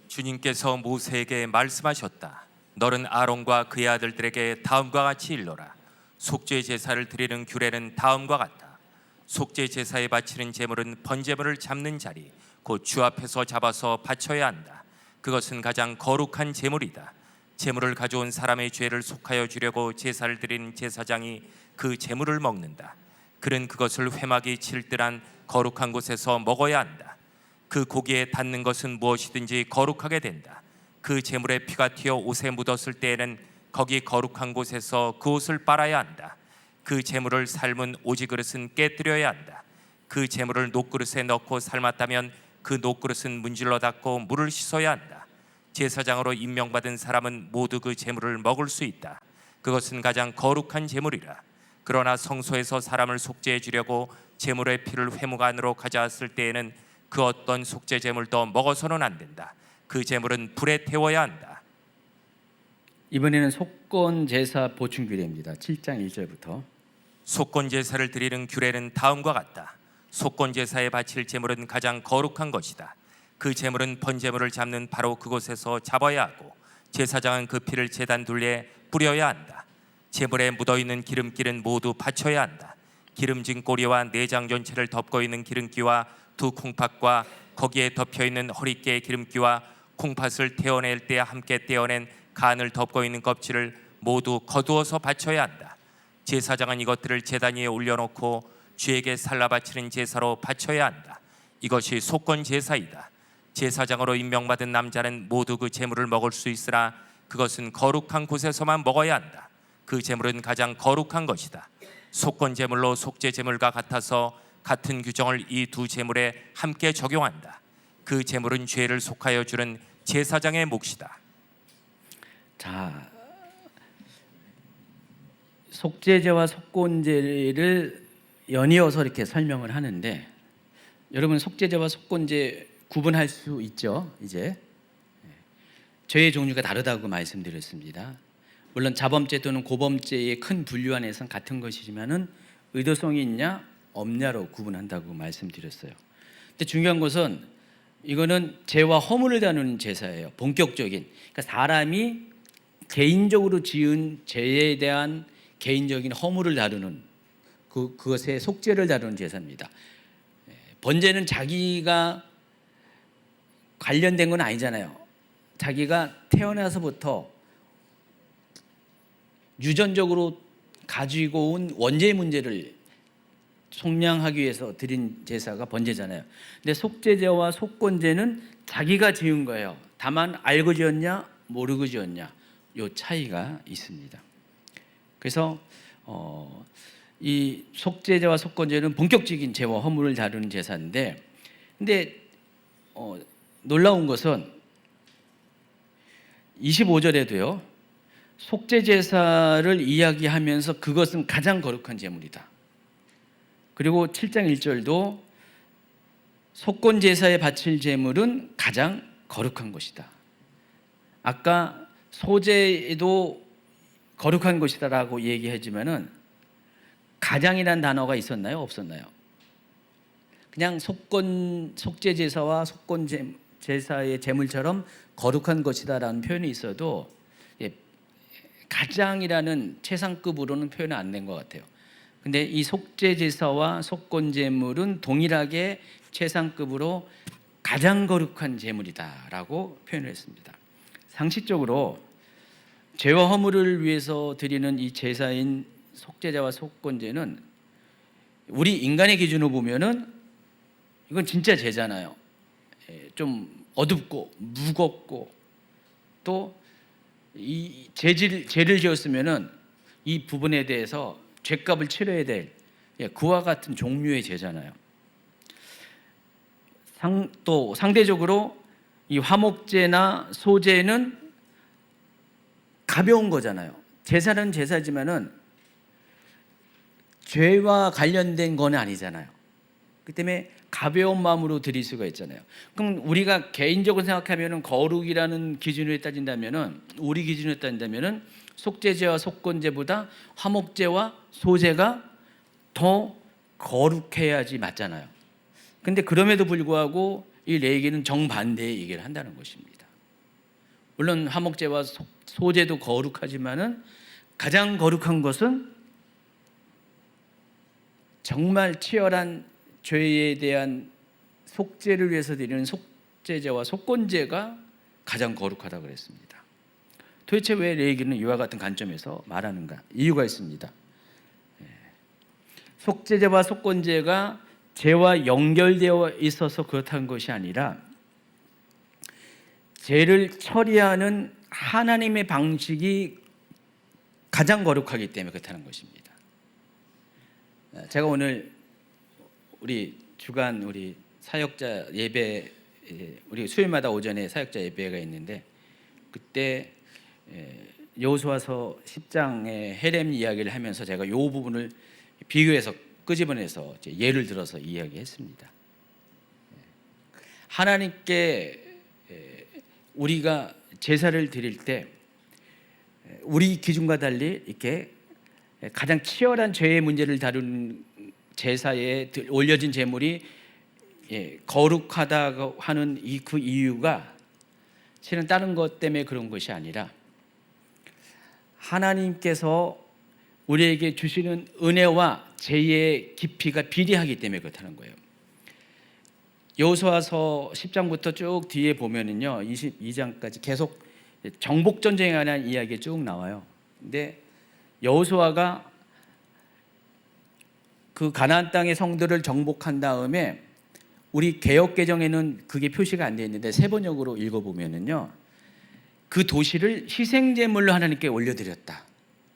주님께서 모세에게 말씀하셨다. 너는 아론과 그의 아들들에게 다음과 같이 일러라. 속죄 제사를 드리는 규례는 다음과 같다. 속죄 제사에 바치는 제물은 번제물을 잡는 자리, 곧 주 앞에서 잡아서 바쳐야 한다. 그것은 가장 거룩한 제물이다. 제물을 가져온 사람의 죄를 속하여 주려고 제사를 드리는 제사장이 그 제물을 먹는다. 그는 그것을 회막이 칠들한 거룩한 곳에서 먹어야 한다. 그 고기에 닿는 것은 무엇이든지 거룩하게 된다. 그 제물의 피가 튀어 옷에 묻었을 때에는 거기 거룩한 곳에서 그 옷을 빨아야 한다. 그 제물을 삶은 오지 그릇은 깨뜨려야 한다. 그 제물을 녹그릇에 넣고 삶았다면 그 녹그릇은 문질러 닦고 물을 씻어야 한다. 제사장으로 임명받은 사람은 모두 그 제물을 먹을 수 있다. 그것은 가장 거룩한 제물이라. 그러나 성소에서 사람을 속죄해 주려고 제물의 피를 회막 안으로 가져왔을 때에는 그 어떤 속죄 제물도 먹어서는 안 된다. 그 제물은 불에 태워야 한다. 이번에는 속건 제사 보충 규례입니다. 7장 1절부터. 속건 제사를 드리는 규례는 다음과 같다. 속건 제사에 바칠 제물은 가장 거룩한 것이다. 그 제물은 번제물을 잡는 바로 그곳에서 잡아야 하고 제사장은 그 피를 제단 둘레에 뿌려야 한다. 제물에 묻어있는 기름기는 모두 바쳐야 한다. 기름진 꼬리와 내장 전체를 덮고 있는 기름기와 두 콩팥과 거기에 덮여있는 허리깨의 기름기와 콩팥을 떼어낼 때 함께 떼어낸 간을 덮고 있는 껍질을 모두 거두어서 바쳐야 한다. 제사장은 이것들을 제단 위에 올려놓고 주에게 살라 바치는 제사로 바쳐야 한다. 이것이 속건 제사이다. 제사장으로 임명받은 남자는 모두 그 제물을 먹을 수 있으나 그것은 거룩한 곳에서만 먹어야 한다. 그 제물은 가장 거룩한 것이다. 속건 제물로 속죄 제물과 같아서 같은 규정을 이 두 제물에 함께 적용한다. 그 제물은 죄를 속하여 주는 제사장의 몫이다. 자, 속죄제와 속건제를 연이어서 이렇게 설명을 하는데, 여러분 속죄제와 속건제 구분할 수 있죠? 이제 죄의 종류가 다르다고 말씀드렸습니다. 물론 자범죄 또는 고범죄의 큰 분류 안에서는 같은 것이지만은 의도성이 있냐 없냐로 구분한다고 말씀드렸어요. 근데 중요한 것은 이거는 죄와 허물을 다루는 제사예요. 본격적인, 그러니까 사람이 개인적으로 지은 죄에 대한 개인적인 허물을 다루는 그것의 속죄를 다루는 제사입니다. 번제는 자기가 관련된 건 아니잖아요. 자기가 태어나서부터 유전적으로 가지고 온 원죄의 문제를 속량하기 위해서 드린 제사가 번제잖아요. 근데 속죄제와 속건제는 자기가 지은 거예요. 다만 알고 지었냐 모르고 지었냐, 요 차이가 있습니다. 그래서 이 속죄제와 속건제는 본격적인 죄와 허물을 다루는 제사인데, 근데 놀라운 것은 25절에도요 속죄 제사를 이야기하면서 그것은 가장 거룩한 제물이다. 그리고 7장 1절도 속건 제사에 바칠 제물은 가장 거룩한 것이다. 아까 소제도 거룩한 것이다라고 얘기하지만은 가장이란 단어가 있었나요? 없었나요? 그냥 속죄 제사와 속건 제사의 제물처럼 거룩한 것이다라는 표현이 있어도 가장이라는 최상급으로는 표현을 안 낸 것 같아요. 근데 이 속죄 제사와 속건 제물은 동일하게 최상급으로 가장 거룩한 제물이다라고 표현을 했습니다. 상식적으로 죄와 허물을 위해서 드리는 이 제사인 속죄제와 속건제는 우리 인간의 기준으로 보면은 이건 진짜 죄잖아요. 좀 어둡고 무겁고 또 이 죄를 지었으면은 이 부분에 대해서 죄값을 치러야 될 그와 같은 종류의 죄잖아요. 또 상대적으로 이 화목제나 소제는 가벼운 거잖아요. 제사는 제사지만은 죄와 관련된 건 아니잖아요. 그 때문에 가벼운 마음으로 드릴 수가 있잖아요. 그럼 우리가 개인적으로 생각하면은 거룩이라는 기준으로 따진다면은, 우리 기준으로 따진다면은 속죄제와 속건제보다 화목제와 소제가 더 거룩해야지 맞잖아요. 근데 그럼에도 불구하고 이 레위기는 정반대의 얘기를 한다는 것입니다. 물론 화목제와 소제도 거룩하지만은 가장 거룩한 것은 정말 치열한 죄에 대한 속죄를 위해서 드리는 속죄제와 속건제가 가장 거룩하다고 그랬습니다. 도대체 왜 레위기는 이와 같은 관점에서 말하는가? 이유가 있습니다. 속죄제와 속건제가 죄와 연결되어 있어서 그렇다는 것이 아니라 죄를 처리하는 하나님의 방식이 가장 거룩하기 때문에 그렇다는 것입니다. 제가 오늘 우리 주간 우리 사역자 예배, 우리 수요일마다 오전에 사역자 예배가 있는데, 그때 여호수아서 10장의 헤렘 이야기를 하면서 제가 이 부분을 비교해서 끄집어내서 예를 들어서 이야기했습니다. 하나님께 우리가 제사를 드릴 때 우리 기준과 달리 이렇게 가장 치열한 죄의 문제를 다루는 제사에 올려진 제물이 거룩하다고 하는 그 이유가 실은 다른 것 때문에 그런 것이 아니라 하나님께서 우리에게 주시는 은혜와 죄의 깊이가 비례하기 때문에 그렇다는 거예요. 여호수아서 10장부터 쭉 뒤에 보면은요 22장까지 계속 정복 전쟁에 관한 이야기가 쭉 나와요. 근데 여호수아가 그 가나안 땅의 성들을 정복한 다음에 우리 개역 개정에는 그게 표시가 안 돼 있는데 세번역으로 읽어보면은요 그 도시를 희생제물로 하나님께 올려드렸다,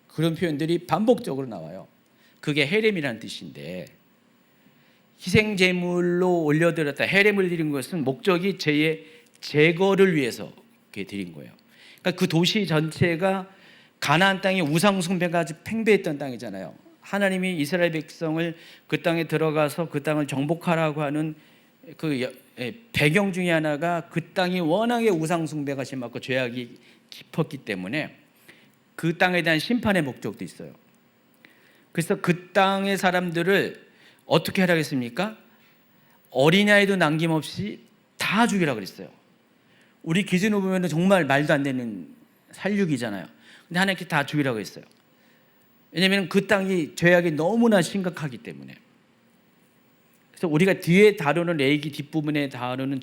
그런 표현들이 반복적으로 나와요. 그게 헤렘이라는 뜻인데, 희생제물로 올려드렸다, 헤렘을 드린 것은 목적이 죄의 제거를 위해서 그게 드린 거예요. 그러니까 그 도시 전체가 가나안 땅에 우상 숭배가 아주 팽배했던 땅이잖아요. 하나님이 이스라엘 백성을 그 땅에 들어가서 그 땅을 정복하라고 하는 그 배경 중에 하나가 그 땅이 워낙에 우상 숭배가 심하고 죄악이 깊었기 때문에 그 땅에 대한 심판의 목적도 있어요. 그래서 그 땅의 사람들을 어떻게 하라고 했습니까? 어린아이도 남김없이 다 죽이라고 그랬어요. 우리 기준으로 보면 정말 말도 안 되는 살육이잖아요. 근데 하나님께 다 죽이라고 했어요. 왜냐하면 그 땅이 죄악이 너무나 심각하기 때문에. 그래서 우리가 뒤에 다루는 레위기 뒷부분에 다루는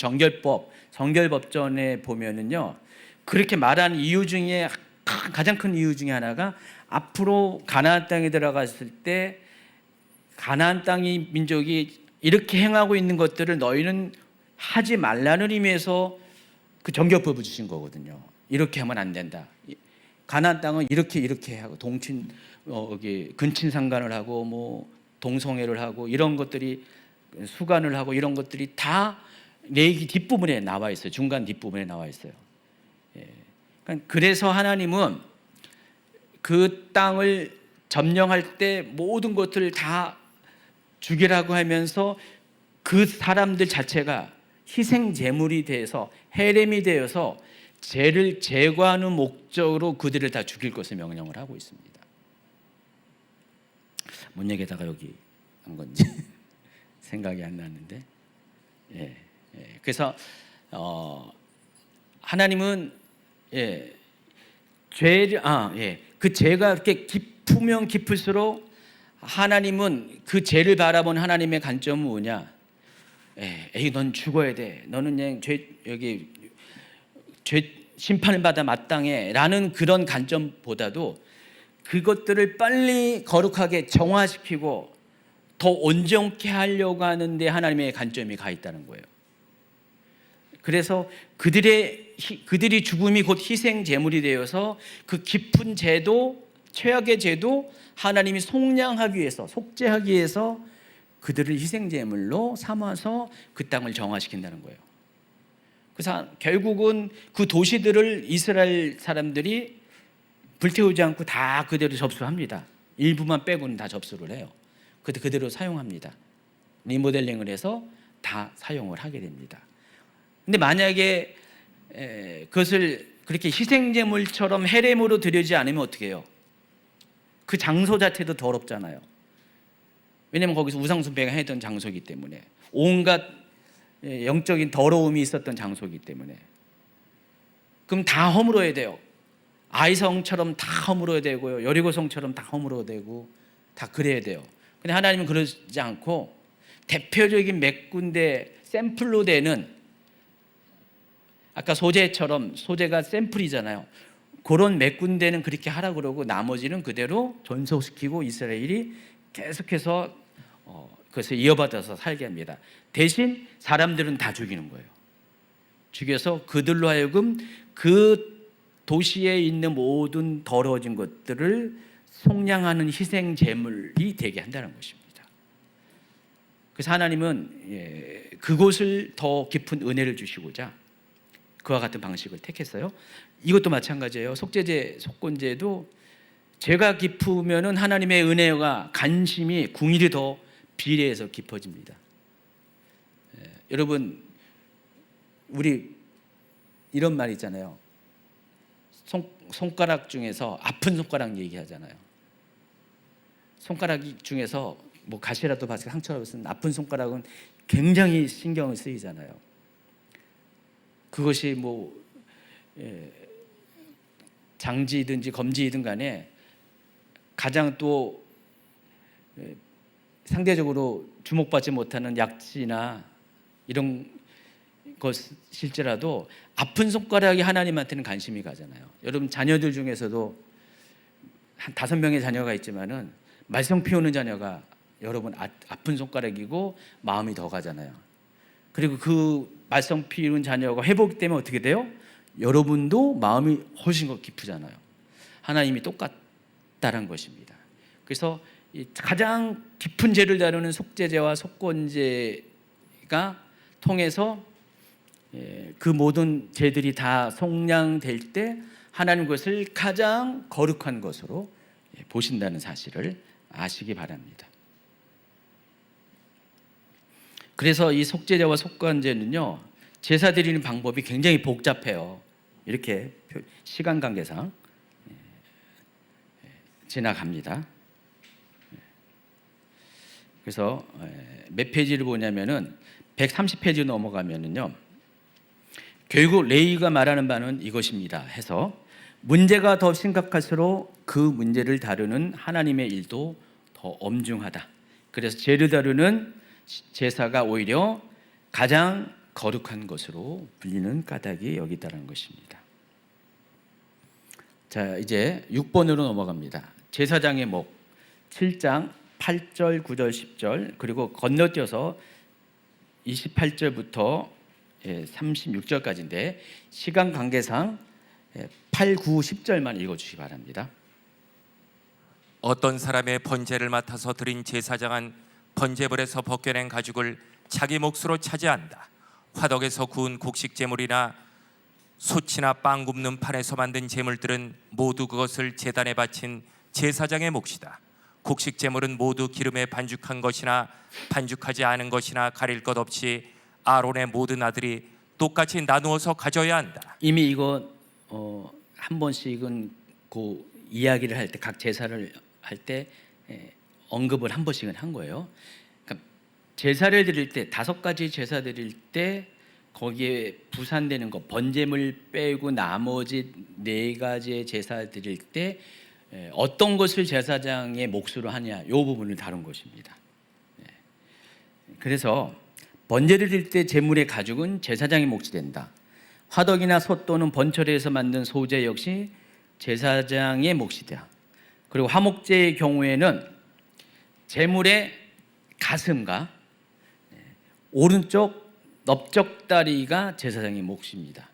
정결법전에 보면은요 그렇게 말하는 이유 중에 가장 큰 이유 중에 하나가 앞으로 가나안 땅에 들어갔을 때 가나안 땅의 민족이 이렇게 행하고 있는 것들을 너희는 하지 말라는 의미에서 그 정결법을 주신 거거든요. 이렇게 하면 안 된다. 가나안 땅은 이렇게 하고 근친상간을 하고 뭐 동성애를 하고 이런 것들이 수간을 하고 이런 것들이 다 레위기 뒷부분에 나와 있어요. 중간 뒷부분에 나와 있어요. 그래서 하나님은 그 땅을 점령할 때 모든 것들을 다 죽이라고 하면서 그 사람들 자체가 희생 제물이 돼서 헤렘이 되어서 죄를 제거하는 목적으로 그들을 다 죽일 것을 명령을 하고 있습니다. 뭔 얘기다가 여기 한 건지 생각이 안 나는데, 그래서 하나님은 죄를 그 죄가 이렇게 깊으면 깊을수록 하나님은 그 죄를 바라본 하나님의 관점은 뭐냐? 에이, 넌 죽어야 돼. 너는 그냥 죄 심판을 받아 마땅해라는 그런 관점보다도 그것들을 빨리 거룩하게 정화시키고 더 온전케 하려고 하는데 하나님의 관점이 가 있다는 거예요. 그래서 그들이 죽음이 곧 희생 제물이 되어서 그 깊은 죄도 최악의 죄도 하나님이 속량하기 위해서 속죄하기 위해서 그들을 희생 제물로 삼아서 그 땅을 정화시킨다는 거예요. 그래서 결국은 그 도시들을 이스라엘 사람들이 불태우지 않고 다 그대로 접수합니다. 일부만 빼고는 다 접수를 해요. 그대로 사용합니다. 리모델링을 해서 다 사용을 하게 됩니다. 근데 만약에 그것을 그렇게 희생제물처럼 헤렘으로 드리지 않으면 어떻게 해요? 그 장소 자체도 더럽잖아요. 왜냐하면 거기서 우상숭배가 했던 장소이기 때문에, 온갖 영적인 더러움이 있었던 장소이기 때문에. 그럼 다 허물어야 돼요. 아이성처럼 다 허물어야 되고요, 여리고성처럼 다 허물어야 되고 다 그래야 돼요. 근데 하나님은 그러지 않고 대표적인 몇 군데 샘플로 되는, 아까 소재처럼 소재가 샘플이잖아요. 그런 몇 군데는 그렇게 하라고 그러고 나머지는 그대로 존속시키고 이스라엘이 계속해서 그것을 이어받아서 살게 합니다. 대신 사람들은 다 죽이는 거예요. 죽여서 그들로 하여금 그 도시에 있는 모든 더러워진 것들을 속량하는 희생 제물이 되게 한다는 것입니다. 그래서 하나님은 그곳을 더 깊은 은혜를 주시고자 그와 같은 방식을 택했어요. 이것도 마찬가지예요. 속죄제, 속건제도 죄가 깊으면은 하나님의 은혜와 관심이 궁일이 더 비례해서 깊어집니다. 여러분, 우리 이런 말 있잖아요. 손가락 중에서 아픈 손가락 얘기하잖아요. 손가락 중에서 뭐 가시라도 받고 상처라도 쓴 아픈 손가락은 굉장히 신경을 쓰이잖아요. 그것이 뭐 장지이든지 검지이든 간에 가장 또 상대적으로 주목받지 못하는 약지나 이런 것일지라도 아픈 손가락이 하나님한테는 관심이 가잖아요. 여러분 자녀들 중에서도 한 5명의 자녀가 있지만은 말썽 피우는 자녀가 여러분 아픈 손가락이고 마음이 더 가잖아요. 그리고 그 말썽 피우는 자녀가 회복되면 어떻게 돼요? 여러분도 마음이 훨씬 더 깊으잖아요. 하나님이 똑같다는 것입니다. 그래서 가장 깊은 죄를 다루는 속죄죄와 속건죄가 통해서 그 모든 죄들이 다 속량될 때 하나님 것을 가장 거룩한 것으로 보신다는 사실을 아시기 바랍니다. 그래서 이 속죄죄와 속건죄는요, 제사 드리는 방법이 굉장히 복잡해요. 이렇게 시간 관계상 지나갑니다. 그래서 몇 페이지를 보냐면은 130페이지 넘어가면은요, 결국 레위가 말하는 바는 이것입니다 해서 문제가 더 심각할수록 그 문제를 다루는 하나님의 일도 더 엄중하다. 그래서 죄를 다루는 제사가 오히려 가장 거룩한 것으로 불리는 까닭이 여기 있다는 것입니다. 자, 이제 6번으로 넘어갑니다. 제사장의 목 7장 8절, 9절, 10절 그리고 건너뛰어서 28절부터 36절까지인데 시간 관계상 8, 9, 10절만 읽어주시기 바랍니다. 어떤 사람의 번제를 맡아서 드린 제사장은 번제물에서 벗겨낸 가죽을 자기 몫으로 차지한다. 화덕에서 구운 곡식 제물이나 솥이나 빵 굽는 판에서 만든 제물들은 모두 그것을 제단에 바친 제사장의 몫이다. 곡식 제물은 모두 기름에 반죽한 것이나 반죽하지 않은 것이나 가릴 것 없이 아론의 모든 아들이 똑같이 나누어서 가져야 한다. 이미 이거 한 번씩은 그 이야기를 할 때 각 제사를 할 때 언급을 한 번씩은 한 거예요. 그러니까 제사를 드릴 때 5가지 제사 드릴 때 거기에 부산되는 거 번제물 빼고 나머지 4가지의 제사 드릴 때 어떤 것을 제사장의 몫으로 하냐 이 부분을 다룬 것입니다. 그래서 번제를 드릴 때 제물의 가죽은 제사장의 몫이 된다. 화덕이나 솥 또는 번철에서 만든 소재 역시 제사장의 몫이 된다. 그리고 화목제의 경우에는 제물의 가슴과 오른쪽 넓적다리가 제사장의 몫입니다.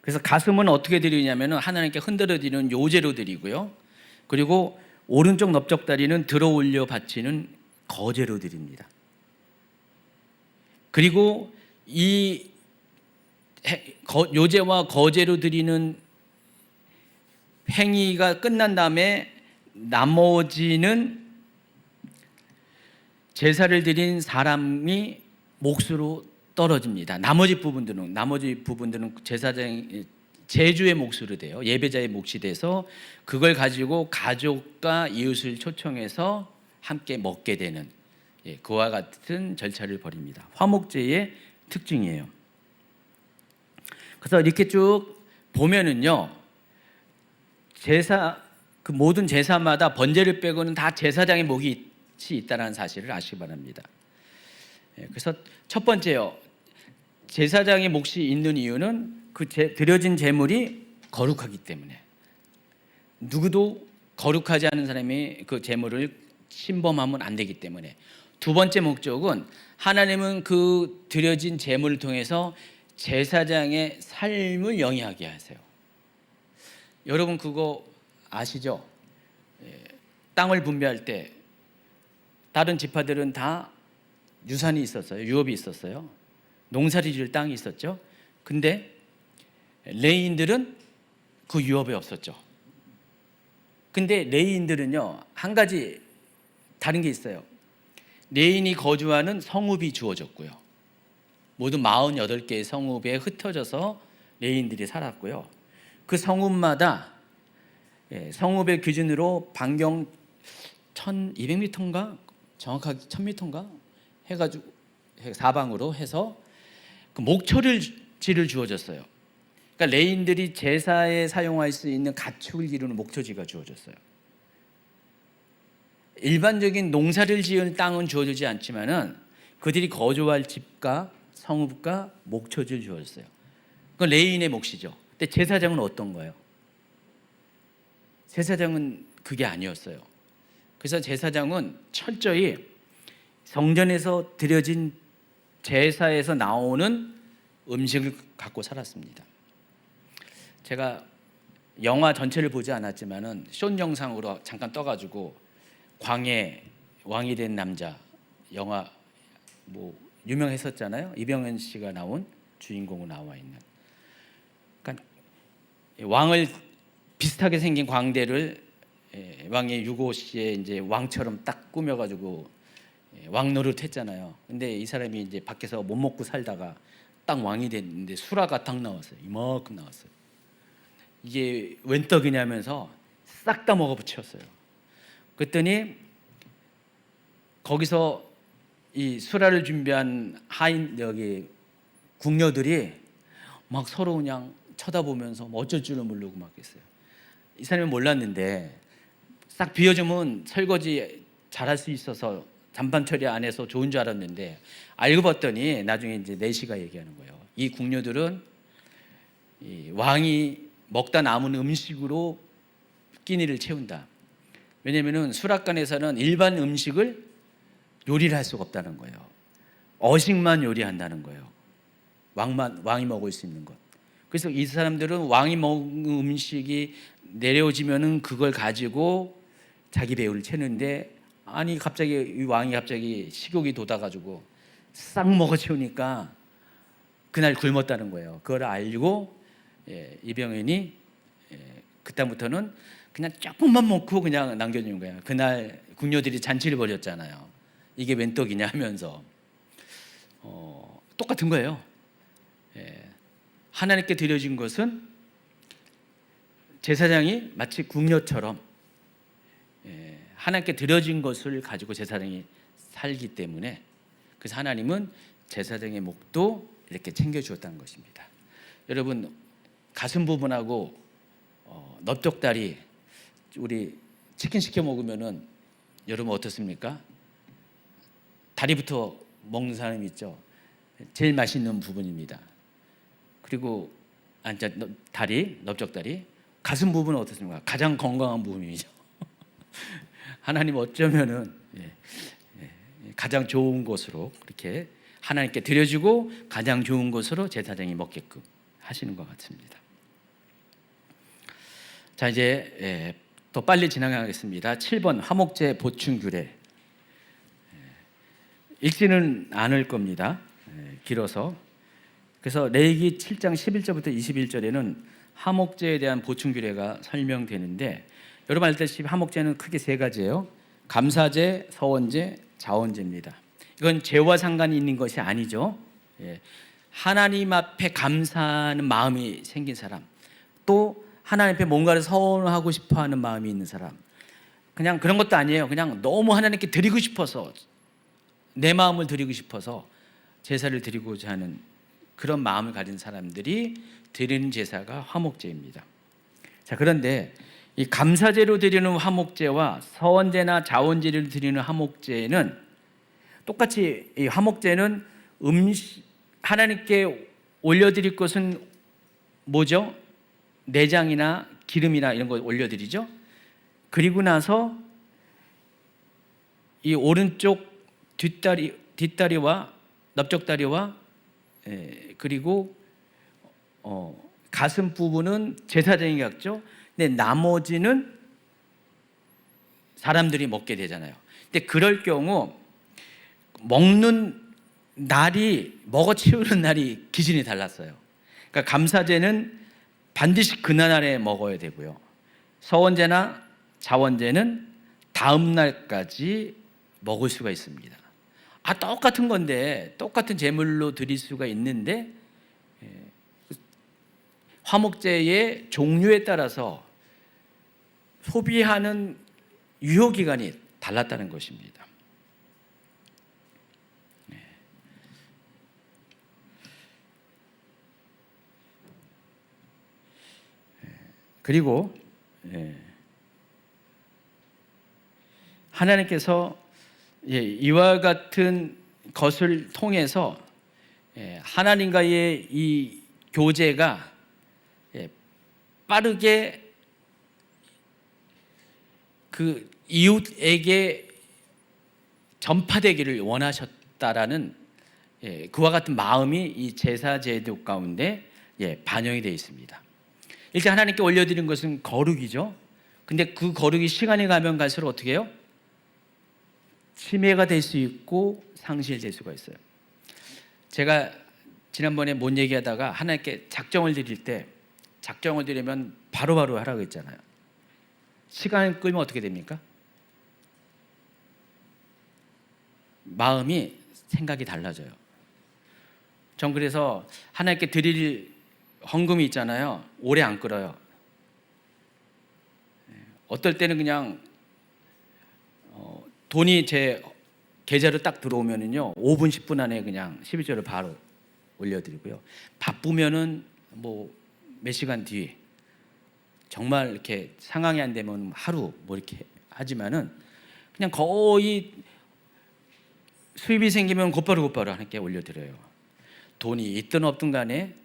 그래서 가슴은 어떻게 드리냐면 하나님께 흔들어 드리는 요제로 드리고요. 그리고 오른쪽 넓적다리는 들어 올려 바치는 거제로 드립니다. 그리고 이 요제와 거제로 드리는 행위가 끝난 다음에 나머지는 제사를 드린 사람이 몫으로 떨어집니다. 나머지 부분들은 제사장 제주의 몫으로 돼요. 예배자의 몫이 돼서 그걸 가지고 가족과 이웃을 초청해서 함께 먹게 되는 그와 같은 절차를 벌입니다. 화목제의 특징이에요. 그래서 이렇게 쭉 보면은요, 그 모든 제사마다 번제를 빼고는 다 제사장의 몫이 있다는 사실을 아시기 바랍니다. 그래서 첫 번째요, 제사장의 몫이 있는 이유는 그 드려진 제물이 거룩하기 때문에 누구도 거룩하지 않은 사람이 그 제물을 침범하면 안 되기 때문에. 두 번째 목적은 하나님은 그 드려진 제물을 통해서 제사장의 삶을 영위하게 하세요. 여러분 그거 아시죠? 땅을 분배할 때 다른 지파들은 다 유산이 있었어요. 유업이 있었어요. 농사를 지을 땅이 있었죠. 근데 레위인들은 그 유업이 없었죠. 근데 레위인들은요, 한 가지 다른 게 있어요. 레위인이 거주하는 성읍이 주어졌고요. 모두 48개의 성읍에 흩어져서 레인들이 살았고요. 그 성읍마다 성읍의 기준으로 반경 1200m인가 정확하게 1000m인가 해가지고 사방으로 해서 그 목초지를 주어졌어요. 그러니까 레인들이 제사에 사용할 수 있는 가축을 기르는 목초지가 주어졌어요. 일반적인 농사를 지은 땅은 주어지지 않지만은 그들이 거주할 집과 성읍과 목초지를 주어졌어요. 그건 레인의 몫이죠. 근데 제사장은 어떤 거예요? 제사장은 그게 아니었어요. 그래서 제사장은 철저히 성전에서 드려진 제사에서 나오는 음식을 갖고 살았습니다. 제가 영화 전체를 보지 않았지만은 숏 영상으로 잠깐 떠가지고 광해 왕이 된 남자 영화 뭐 유명했었잖아요. 이병헌 씨가 나온 주인공으로 나와 있는. 그러니까 왕을 비슷하게 생긴 광대를 왕의 유고 씨의 이제 왕처럼 딱 꾸며가지고 왕 노릇했잖아요. 근데 이 사람이 이제 밖에서 못 먹고 살다가 딱 왕이 됐는데 수라가 딱 나왔어요. 이만큼 나왔어요. 이게 웬 떡이냐면서 싹 다 먹어붙였어요. 그랬더니 거기서 이 수라를 준비한 하인 여기 궁녀들이 막 서로 그냥 쳐다보면서 뭐 어쩔 줄을 모르고 막 했어요. 이 사람이 몰랐는데 싹 비워주면 설거지 잘할 수 있어서 잔반 처리 안 해서 좋은 줄 알았는데 알고 봤더니 나중에 이제 내시가 얘기하는 거예요. 이 궁녀들은 이 왕이 먹다 남은 음식으로 끼니를 채운다. 왜냐하면 수락관에서는 일반 음식을 요리를 할 수가 없다는 거예요. 어식만 요리한다는 거예요. 왕이 먹을 수 있는 것. 그래서 이 사람들은 왕이 먹은 음식이 내려오지면은 그걸 가지고 자기 배우를 채는데 아니 갑자기 이 왕이 갑자기 식욕이 돋아가지고 싹 먹어치우니까 그날 굶었다는 거예요. 그걸 알고 이병헌이 그다음부터는 그냥 조금만 먹고 그냥 남겨주는 거예요. 그날 궁녀들이 잔치를 벌였잖아요. 이게 웬 떡이냐 하면서 똑같은 거예요. 하나님께 드려진 것은 제사장이 마치 궁녀처럼 하나님께 드려진 것을 가지고 제사장이 살기 때문에 그래서 하나님은 제사장의 목도 이렇게 챙겨주었다는 것입니다. 여러분 가슴 부분하고 넓적다리 우리 치킨 시켜 먹으면은 여러분 어떻습니까? 다리부터 먹는 사람이 있죠. 제일 맛있는 부분입니다. 그리고 다리, 넓적다리, 가슴 부분은 어떻습니까? 가장 건강한 부분이죠. 하나님 어쩌면은 가장 좋은 것으로 그렇게 하나님께 드려주고 가장 좋은 것으로 제사장이 먹게끔 하시는 것 같습니다. 자 이제 더 빨리 진행하겠습니다. 7번 화목제 보충 규례. 읽지는 않을 겁니다. 길어서. 그래서 레위기 7장 11절부터 21절에는 화목제에 대한 보충 규례가 설명되는데 여러분 알다시피 화목제는 크게 세 가지예요. 감사제, 서원제, 자원제입니다. 이건 죄와 상관이 있는 것이 아니죠. 하나님 앞에 감사하는 마음이 생긴 사람, 또 하나님 앞에 뭔가를 서원하고 싶어하는 마음이 있는 사람, 그냥 그런 것도 아니에요. 그냥 너무 하나님께 드리고 싶어서 내 마음을 드리고 싶어서 제사를 드리고자 하는 그런 마음을 가진 사람들이 드리는 제사가 화목제입니다. 자, 그런데 이 감사제로 드리는 화목제와 서원제나 자원제를 드리는 화목제는 똑같이 이 화목제는 하나님께 올려드릴 것은 뭐죠? 내장이나 기름이나 이런 거 올려드리죠. 그리고 나서 이 오른쪽 뒷다리와 넓적다리와 그리고 가슴 부분은 제사장이 갖죠. 근데 나머지는 사람들이 먹게 되잖아요. 근데 그럴 경우 먹는 날이 먹어치우는 날이 기준이 달랐어요. 그러니까 감사제는 반드시 그날에 먹어야 되고요. 서원제나 자원제는 다음 날까지 먹을 수가 있습니다. 똑같은 건데 똑같은 제물로 드릴 수가 있는데 화목제의 종류에 따라서 소비하는 유효 기간이 달랐다는 것입니다. 그리고 하나님께서 이와 같은 것을 통해서 하나님과의 이 교제가 빠르게 그 이웃에게 전파되기를 원하셨다라는 그와 같은 마음이 이 제사 제도 가운데 반영이 되어 있습니다. 일단 하나님께 올려드린 것은 거룩이죠. 근데 그 거룩이 시간이 가면 갈수록 어떻게 해요? 침해가 될 수 있고 상실될 수가 있어요. 제가 지난번에 뭔 얘기하다가 하나님께 작정을 드릴 때 작정을 드리면 바로바로 하라고 했잖아요. 시간을 끌면 어떻게 됩니까? 마음이 생각이 달라져요. 전 그래서 하나님께 드릴 헌금이 있잖아요. 오래 안 끌어요. 어떨 때는 그냥 돈이 제 계좌로 딱 들어오면은요 5분 10분 안에 그냥 11조를 바로 올려드리고요. 바쁘면은 뭐 몇 시간 뒤 정말 이렇게 상황이 안 되면 하루 뭐 이렇게 하지만은 그냥 거의 수입이 생기면 곧바로 하나님께 올려드려요. 돈이 있든 없든 간에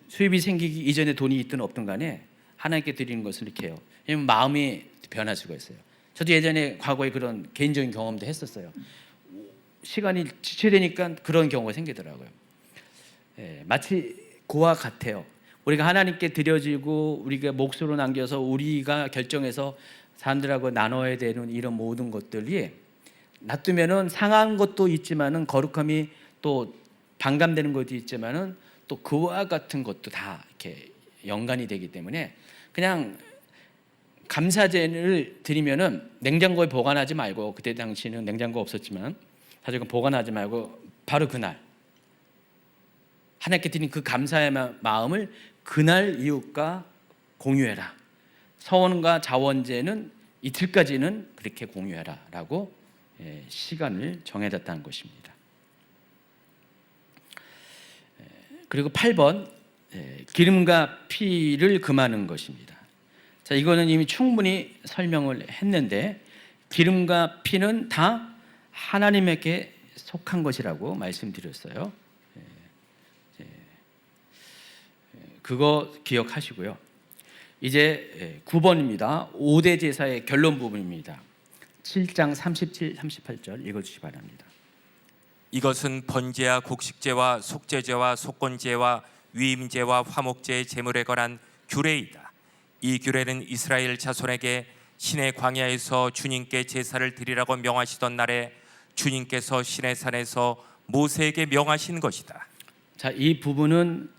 수입이 생기기 이전에 돈이 있든 없든 간에 하나님께 드리는 것을 이렇게 해요. 왜냐면 마음이 변할 수가 있어요. 저도 예전에 과거에 그런 개인적인 경험도 했었어요. 시간이 지체되니까 그런 경우가 생기더라고요. 마치 그와 같아요. 우리가 하나님께 드려지고 우리가 몫으로 남겨서 우리가 결정해서 사람들하고 나눠야 되는 이런 모든 것들이 놔두면은 상한 것도 있지만은 거룩함이 또 반감되는 것도 있지만은 또 그와 같은 것도 다 이렇게 연관이 되기 때문에 그냥 감사제를 드리면은 냉장고에 보관하지 말고, 그때 당시는 냉장고 없었지만 사실 보관하지 말고 바로 그날 하나님께 드린 그 감사의 마음을 그날 이웃과 공유해라. 서원과 자원제는 이틀까지는 그렇게 공유해라라고 시간을 정해졌다는 것입니다. 그리고 8번 기름과 피를 금하는 것입니다. 자, 이거는 이미 충분히 설명을 했는데 기름과 피는 다 하나님에게 속한 것이라고 말씀드렸어요. 그거 기억하시고요. 이제 9번입니다. 5대 제사의 결론 부분입니다. 7장 37, 38절 읽어주시기 바랍니다. 이것은 번제와 곡식제와 속죄제와 속건제와 위임제와 화목제의 제물에 관한 규례이다. 이 규례는 이스라엘 자손에게 신의 광야에서 주님께 제사를 드리라고 명하시던 날에 주님께서 시내산에서 모세에게 명하신 것이다. 자, 이 부분은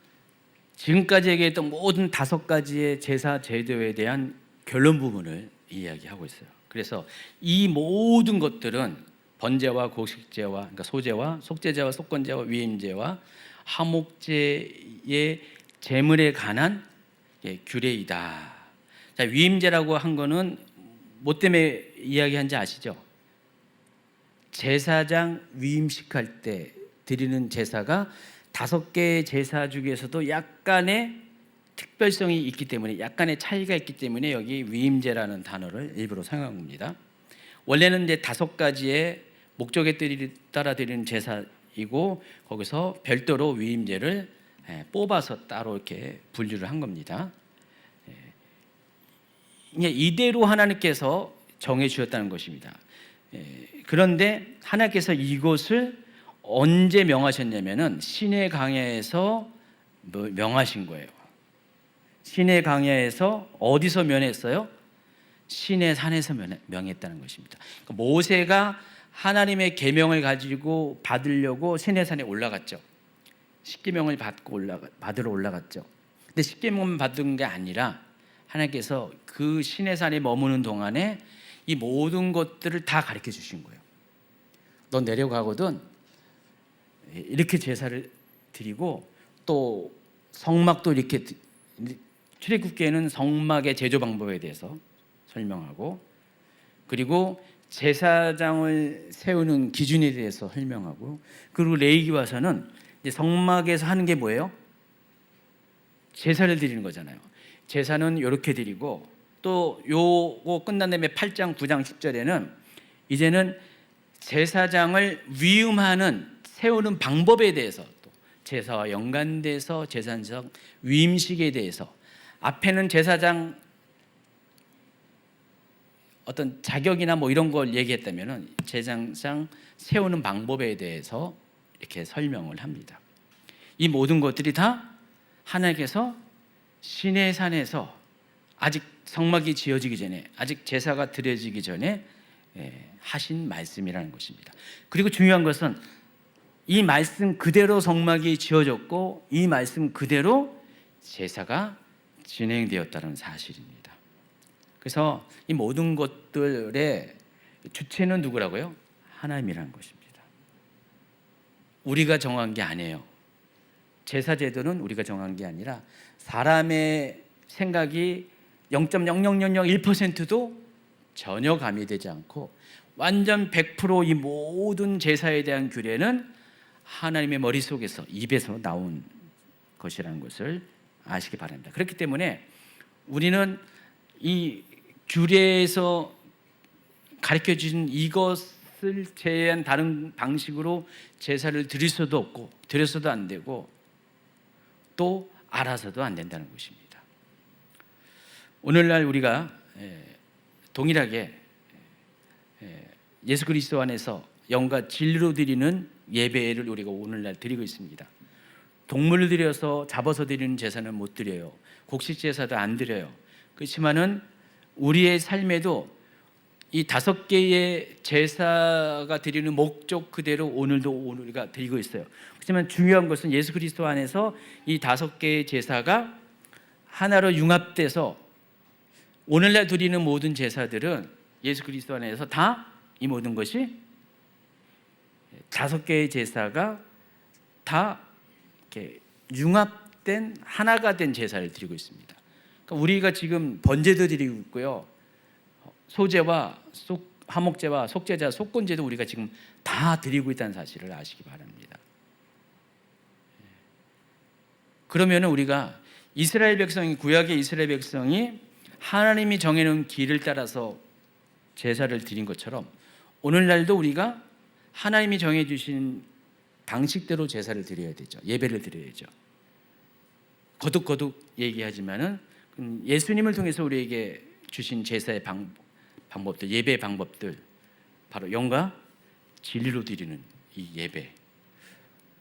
지금까지 얘기했던 모든 5가지의 제사 제도에 대한 결론 부분을 이야기하고 있어요. 그래서 이 모든 것들은 번제와 곡식제와, 그러니까 소제와 속죄제와 속건제와 위임제와 화목제의 제물에 관한 규례이다. 자, 위임제라고 한 거는 뭐 때문에 이야기한지 아시죠? 제사장 위임식할 때 드리는 제사가 5개의 제사 중에서도 약간의 특별성이 있기 때문에, 약간의 차이가 있기 때문에 여기 위임제라는 단어를 일부러 사용한 겁니다. 원래는 이제 5가지의 목적에 따라 드리는 제사이고 거기서 별도로 위임제를 뽑아서 따로 이렇게 분류를 한 겁니다. 이대로 하나님께서 정해 주셨다는 것입니다. 그런데 하나님께서 이것을 언제 명하셨냐면은 시내 광야에서 명하신 거예요. 시내 광야에서 어디서 명했어요? 시내 산에서 명했다는 것입니다. 그러니까 모세가 하나님의 계명을 가지고 받으려고 시내 산에 올라갔죠. 십계명을 받으러 올라갔죠. 근데 십계명만 받은 게 아니라 하나님께서 그 시내 산에 머무는 동안에 이 모든 것들을 다 가르쳐 주신 거예요. 너 내려가거든 이렇게 제사를 드리고 또 성막도 이렇게 출애굽기에는 성막의 제조 방법에 대해서 설명하고, 그리고 제사장을 세우는 기준에 대해서 설명하고, 그리고 레위기 와서는 이제 성막에서 하는 게 뭐예요? 제사를 드리는 거잖아요. 제사는 이렇게 드리고, 또 요거 끝난 다음에 8장, 9장, 10절에는 이제는 제사장을 위임하는 세우는 방법에 대해서, 또 제사와 연관돼서 제사장 위임식에 대해서, 앞에는 제사장 어떤 자격이나 뭐 이런 걸 얘기했다면은 제사장 세우는 방법에 대해서 이렇게 설명을 합니다. 이 모든 것들이 다 하나님께서 시내 산에서 아직 성막이 지어지기 전에, 아직 제사가 드려지기 전에 하신 말씀이라는 것입니다. 그리고 중요한 것은 이 말씀 그대로 성막이 지어졌고, 이 말씀 그대로 제사가 진행되었다는 사실입니다. 그래서 이 모든 것들의 주체는 누구라고요? 하나님이라는 것입니다. 우리가 정한 게 아니에요. 제사제도는 우리가 정한 게 아니라 사람의 생각이 0.0001%도 전혀 가미되지 않고 완전 100% 이 모든 제사에 대한 규례는 하나님의 머릿속에서, 입에서 나온 것이라는 것을 아시기 바랍니다. 그렇기 때문에 우리는 이 규례에서 가르쳐 주신 이것을 제외한 다른 방식으로 제사를 드릴 수도 없고, 드려서도 안 되고, 또 알아서도 안 된다는 것입니다. 오늘날 우리가 동일하게 예수 그리스도 안에서 영과 진리로 드리는 예배를 우리가 오늘날 드리고 있습니다. 동물을 들여서 잡아서 드리는 제사는 못 드려요. 곡식 제사도 안 드려요. 그렇지만은 우리의 삶에도 이 5개의 제사가 드리는 목적 그대로 오늘도 우리가 드리고 있어요. 그렇지만 중요한 것은 예수 그리스도 안에서 이 5개의 제사가 하나로 융합돼서 오늘날 드리는 모든 제사들은 예수 그리스도 안에서 다 이 모든 것이 5개의 제사가 다 이렇게 융합된 하나가 된 제사를 드리고 있습니다. 그러니까 우리가 지금 번제도 드리고 있고요, 소제와 화목제와 속제자, 속건제도 우리가 지금 다 드리고 있다는 사실을 아시기 바랍니다. 그러면 우리가 이스라엘 백성이, 구약의 이스라엘 백성이 하나님이 정해놓은 길을 따라서 제사를 드린 것처럼 오늘날도 우리가 하나님이 정해주신 방식대로 제사를 드려야 되죠. 예배를 드려야죠. 거듭거듭 얘기하지만은 예수님을 통해서 우리에게 주신 제사의 방법들, 예배 방법들, 바로 영과 진리로 드리는 이 예배,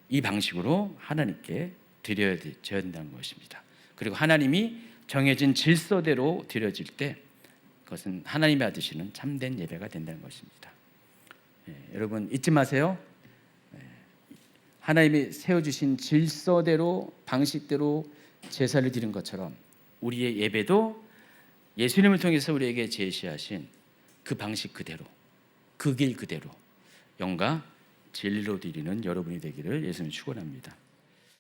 이 방식으로 하나님께 드려야 된다는 것입니다. 그리고 하나님이 정해진 질서대로 드려질 때 그것은 하나님이 받으시는 참된 예배가 된다는 것입니다. 여러분 잊지 마세요. 하나님이 세워주신 질서대로, 방식대로 제사를 드린 것처럼 우리의 예배도 예수님을 통해서 우리에게 제시하신 그 방식 그대로, 그 길 그대로 영과 진리로 드리는 여러분이 되기를 예수님 축원합니다.